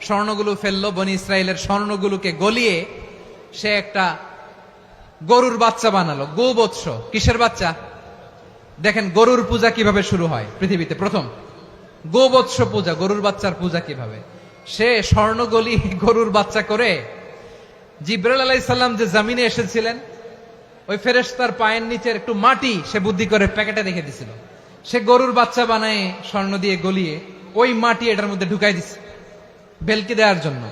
স্বর্ণগুলো ফেললো, বনি ইসরাইলের স্বর্ণগুলোকে গলিয়ে সে একটা গরুর বাচ্চা বানালো, গোবৎস। কিসের বাচ্চা? দেখেন গরুর পূজা কিভাবে শুরু হয় পৃথিবীতে, প্রথম গোবৎস পূজা, গরুর বাচ্চার পূজা কিভাবে। সে স্বর্ণ গলি গরুর বাচ্চা করে, জিবরাইল আলাইহিস সালাম যে জমিনে এসেছিলেন, ওই ফেরেশতার পায়ের নিচের একটু মাটি সে বুদ্ধি করে প্যাকেটে রেখে দিছিল। সে গরুর বাচ্চা বানায় স্বর্ণ দিয়ে গলিয়ে ওই মাটি এটার মধ্যে ঢুকাই দিছে বেলকি দেওয়ার জন্য।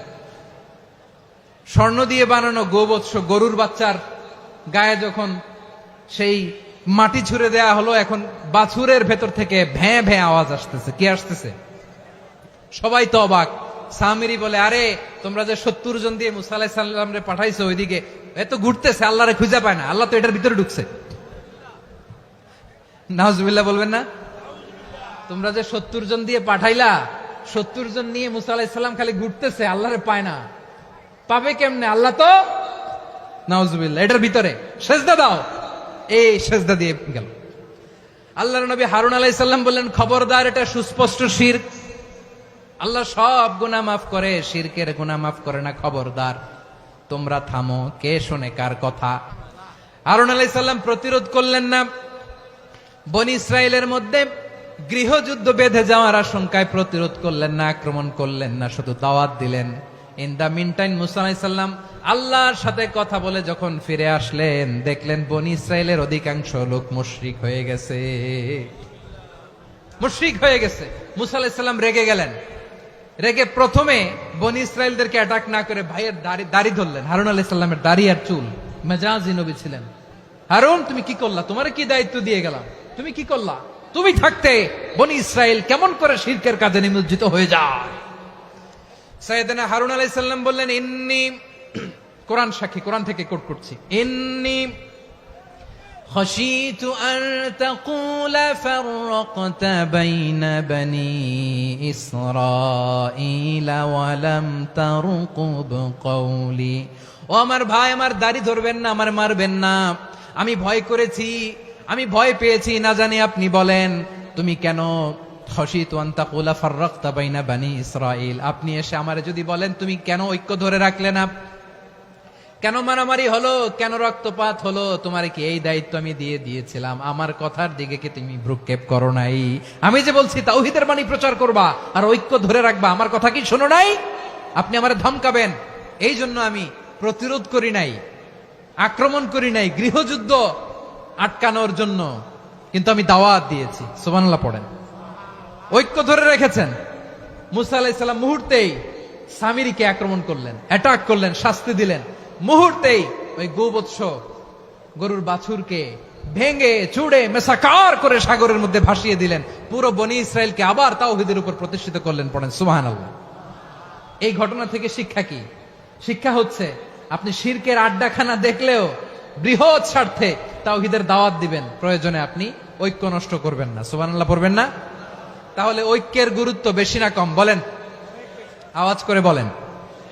স্বর্ণ দিয়ে বানানো গোবৎস গরুর বাচ্চার গায়ে যখন সেই মাটি ছুঁড়ে দেয়া হলো, এখন বাছুরের ভেতর থেকে ভ্যাঁ ভ্যাঁ আওয়াজ আসতেছে। কি আসতেছে? সবাই তো অবাক। সামিরি বলে, আরে তোমরা যে 70 জন দিয়ে মুসা আলাইহিস সালামরে পাঠাইছো, ওইদিকে এত ঘুরতেছে, আল্লাহরে খুঁজে পায় না, আল্লাহ তো এটার ভিতরে ঢুকছে। নাউজুবিল্লাহ বলবেন না? তোমরা যে 70 জন দিয়ে পাঠাইলা, 70 জন নিয়ে মুসা আলাইহিস সালাম খালি ঘুরতেছে, আল্লাহরে পায় না। পাবে কেমনে? আল্লাহ তো, নাউজুবিল্লাহ, এটার ভিতরে সেজদা দাও। এই সেজদা দিয়ে গেল। আল্লাহর নবী হারুন আলাইহিস সালাম বললেন, খবরদার, এটা সুস্পষ্ট শিরক। আল্লাহ সব গুনাহ মাফ করে, শিরকের গুনাহ মাফ করে না, খবরদার তোমরা থামো। কে শোনে কার কথা? হারুন আলাইহিস সালাম প্রতিরোধ করলেন না। বনি ইসরাইলের মধ্যে গৃহযুদ্ধ বেঁধে যাওয়ার আশঙ্কায় প্রতিরোধ করলেন না, আক্রমণ করলেন না, শুধু দাওয়াত দিলেন। ইন দা মিন টাইম মুসা আলাইহিস সালাম আল্লাহর সাথে কথা বলে যখন ফিরে আসলেন, দেখলেন বনি ইসরাইলের অধিকাংশ লোক মুশরিক হয়ে গেছে। মুশরিক হয়ে গেছে। মুসা আলাইহিস সালাম রেগে গেলেন। রেগে প্রথমে বনি ইসরাইলদেরকে অ্যাটাক না করে ভাইয়ের দাড়ি ধরলেন। হারুন আলাইহিস সালামের দাড়ি আর চুল। মেজাজি নবী ছিলেন। হারুন, তুমি কি করলা? তোমার কি দায়িত্ব দিয়ে গেলাম, তুমি কি করলা? তুমি থাকতে বনি ইসরাইল কেমন করে শিরকের কাজে নিমজ্জিত হয়ে যায়? সাইয়েদনা হারুন আলাইহিস সালাম বললেন, ইন্নী, কোরআন সাক্ষী, কোরআন থেকে কোট করছি, ইন্নী খাশিতু আন তাকুলা ফাররাকতা বাইনা বনি ইসরাঈলা ওয়া লাম তারকুব কওলি। ও আমার ভাই, আমার দাড়ি ধরবেন না, আমার মারবেন না। আমি ভয় করেছি, আমি ভয় পেয়েছি, না জানি আপনি বলেন তুমি কেন খাশিতু আন তাকুলা ফাররাকতা বাইনা বনি ইসরাঈল, আপনি এসে আমারে যদি বলেন তুমি কেন ঐক্য ধরে রাখলে না, কেন মারামারি হলো, কেন রক্তপাত হলো, তোমার কি এই দায়িত্ব আমি দিয়ে দিয়েছিলাম? আমার কথার দিকে কি তুমি ভ্রুক্ষেপ করো নাই? আমি যে বলছি তাওহীদের বাণী প্রচার করবা আর ঐক্য ধরে রাখবা, আমার কথা কি শোনো নাই? আপনি আমারে ধমকাবেন, এই জন্য আমি প্রতিরোধ করি নাই, আক্রমণ করি নাই, গৃহযুদ্ধ আটকানোর জন্য কিন্তু আমি দাওয়াত দিয়েছি। সুবহানাল্লাহ পড়েন। ঐক্য ধরে রেখেছেন। মুসা আলাইহিস সালাম মুহূর্তেই সামিরীকে আক্রমণ করলেন, অ্যাটাক করলেন, শাস্তি দিলেন। মুহূর্তেই ওই গোবৎস গরুর বাছুরকে ভেঙে চুড়ে মেসাকার করে সাগরের মধ্যে ভাসিয়ে দিলেন। পুরো বনি ইসরায়েলকে আবার তাওহীদের উপর প্রতিষ্ঠিত করলেন। পড়েন সুবহানাল্লাহ। এই ঘটনা থেকে শিক্ষা কি? শিক্ষা হচ্ছে আপনি শিরকের আড্ডাখানা দেখলেও বৃহৎ স্বার্থে তাওহীদের দাওয়াত দিবেন, প্রয়োজনে আপনি ঐক্য নষ্ট করবেন না। সুবহানাল্লাহ পড়বেন না? তাহলে ঐক্যের গুরুত্ব বেশি না কম? বলেন, আওয়াজ করে বলেন।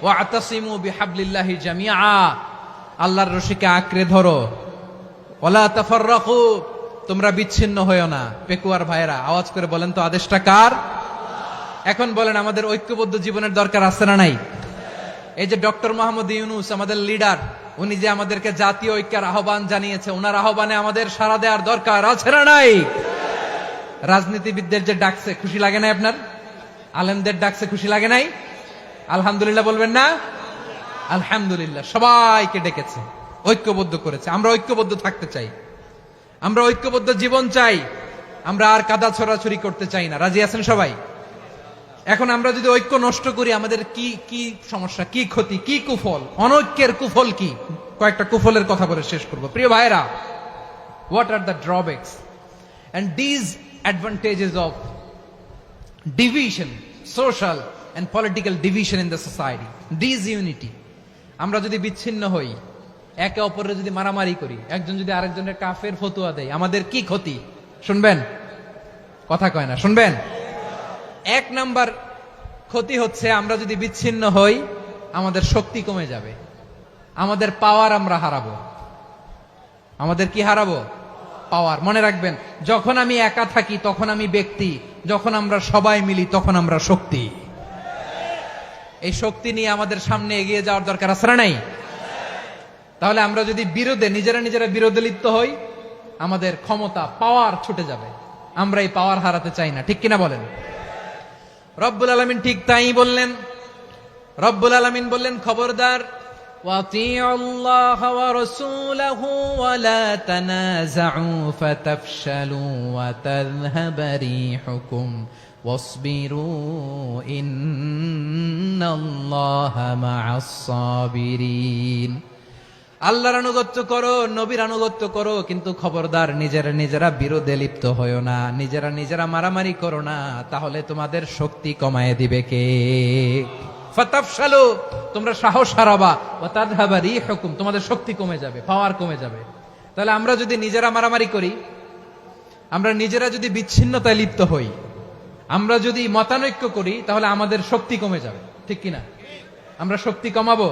ওয়াতাসিমু বিহাবলিল্লাহি জামিআ, আল্লাহর রশিকে আঁকড়ে ধরো। ওয়ালা তাফাররাকু, তোমরা বিচ্ছিন্ন হয়ো না। পেকুয়ার ভাইরা আওয়াজ করে বলেন তো, আদেশটা কার? এখন বলেন, আমাদের ঐক্যবদ্ধ জীবনের দরকার আছে না নাই? এই যে ডক্টর মোহাম্মদ ইউনূস আমাদের লিডার, উনি যে আমাদেরকে জাতীয় ঐক্যের আহ্বান জানিয়েছে, ওনার আহ্বানে আমাদের সাড়া দেওয়ার দরকার আছে না নাই? রাজনীতিবিদদের যে ডাকছে, খুশি লাগে নাই আপনার? আলেমদের ডাকছে, খুশি লাগে নাই? আলহামদুলিল্লাহ বলবেন না? আলহামদুলিল্লাহ। সবাইকে ডেকেছে, ঐক্যবদ্ধ করেছে। আমরা ঐক্যবদ্ধ থাকতে চাই, আমরা ঐক্যবদ্ধ জীবন চাই, আমরা আর কাদা ছড়াছড়ি করতে চাই না। রাজি আছেন সবাই? এখন আমরা যদি ঐক্য নষ্ট করি, আমাদের কি কি সমস্যা, কি ক্ষতি, কি কুফল? অনৈক্যের কুফল কি? কয়েকটা কুফলের কথা বলে শেষ করব। প্রিয় ভাইরা, what are the drawbacks and disadvantages of division, social and political division in the society, disunity? আমরা যদি বিচ্ছিন্ন হই, একে অপরের যদি মারামারি করি, একজন যদি আরেকজনের কাফের ফতোয়া দেয়, আমাদের কি ক্ষতি? শুনবেন? কথা কয় না, শুনবেন? এক নাম্বার ক্ষতি হচ্ছে, আমরা যদি বিচ্ছিন্ন হই, আমাদের শক্তি কমে যাবে, আমাদের পাওয়ার আমরা হারাবো। আমাদের কি হারাবো? পাওয়ার। মনে রাখবেন, যখন আমি একা থাকি তখন আমি ব্যক্তি, যখন আমরা সবাই মিলি তখন আমরা শক্তি। এই শক্তি নিয়ে আমাদের সামনে এগিয়ে যাওয়ার দরকার আছে না নাই? তাহলে আমরা যদি বিরোধে, নিজেরা বিরোধে লিপ্ত হই, আমাদের ক্ষমতা, পাওয়ার ছুটে যাবে। আমরা এই পাওয়ার হারাতে চাই না, ঠিক কিনা বলেন? রব্বুল আলামিন ঠিক তাই বললেন। রব্বুল আলামিন বললেন, খবরদার, ওয়াতিউল্লাহ ওয়া রাসূলাহু ওয়া লা তানাযাউ ফাতাফশালু ওয়া তাযহাবা রিহুকুম ওয়াসবিরু ইন্নাল্লাহা মা'আস সাবিরিন। আল্লাহর আনুগত্য করো, নবীর আনুগত্য করো, কিন্তু খবরদার নিজেরা বিরোধে লিপ্ত হয়ো না, নিজেরা মারামারি করো না, তাহলে তোমাদের শক্তি কমায় দিবে কে? ফাতাফশালু, তোমরা সাহস হারাবা, ওয়া তাযহাবা রিহুকুম, তোমাদের শক্তি কমে যাবে, পাওয়ার কমে যাবে। তাহলে আমরা যদি নিজেরা মারামারি করি, আমরা নিজেরা যদি বিচ্ছিন্নতায় লিপ্ত হই, আমরা যদি মতানৈক্য করি, তাহলে আমাদের শক্তি কমে যাবে, ঠিক কিনা? আমরা শক্তি কমাবো।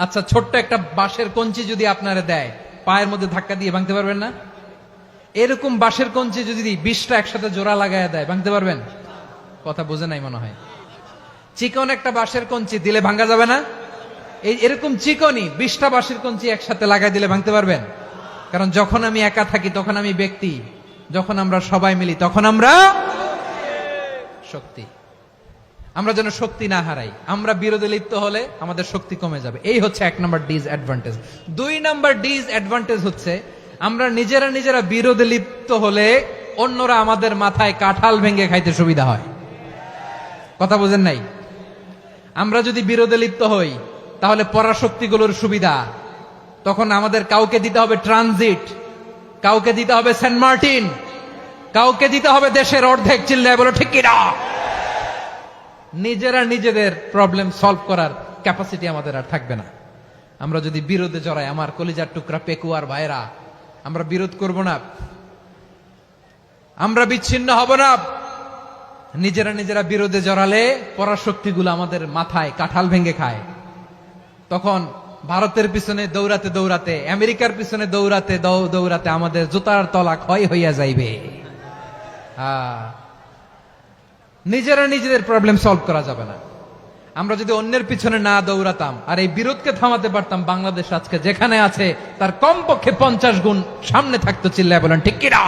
আচ্ছা, ছোট্ট একটা বাঁশের কঞ্চি যদি আপনারা দেয়, পায়ের মধ্যে ধাক্কা দিয়ে ভাঙতে পারবেন না? এরকম বাঁশের কঞ্চি যদি 20টা একসাথে জোড়া লাগায় দেয়, ভাঙতে পারবেন? কথা বোঝে নাই মনে হয়। চিকন একটা বাঁশের কঞ্চি দিলে ভাঙা যাবে না? এরকম চিকনই 20টা বাঁশের কঞ্চি একসাথে লাগাই দিলে ভাঙতে পারবেন? কারণ যখন আমি একা থাকি তখন আমি ব্যক্তি, যখন আমরা সবাই মিলি তখন আমরা শক্তি। আমরা যেন শক্তি না হারাই। আমরা বিরোধে লিপ্ত হলে আমাদের শক্তি কমে যাবে। এই হচ্ছে 1 নম্বর ডিসঅ্যাডভান্টেজ। 2 নম্বর ডিসঅ্যাডভান্টেজ হচ্ছে, আমরা নিজেরা বিরোধে লিপ্ত হলে অন্যরা আমাদের মাথায় কাঁঠাল ভেঙে খাইতে সুবিধা হয়। কথা বোঝেন নাই? আমরা যদি বিরোধে লিপ্ত হই, তাহলে পরাশক্তিগুলোর সুবিধা, তখন আমাদের কাউকে দিতে হবে ট্রানজিট, কাউকে দিতে হবে সেন্ট মার্টিন, কাউকে দিতে হবে দেশের অর্ধেক। চিল্লায় বলো ঠিক কিনা? নিজেদের প্রবলেম সলভ করার ক্যাপাসিটি আমাদের আর থাকবে না। আমরা যদি বিরোধে জড়াই, আমার কলিজার টুকরা পেকুয়ার ভাইরা, আমরা বিরোধ করব না, আমরা বিচ্ছিন্ন হব না। নিজেরা বিরোধে জড়ালে পরাশক্তিগুলো আমাদের মাথায় কাঁঠাল ভেঙে খায়। তখন ভারতের পিছনে দৌড়াতে, আমেরিকার পিছনে দৌড়াতে আমাদের জুতার তলা ক্ষয় হইয়া যাইবে। নিজেদের প্রবলেম সলভ করা যাবে না। আমরা যদি অন্যের পিছনে না দৌড়াতাম আর এই বিরোধকে থামাতে পারতাম, বাংলাদেশ আজকে যেখানে আছে তার কমপক্ষে 50 গুণ সামনে থাকতো। চিল্লায় বলেন ঠিক কিনা?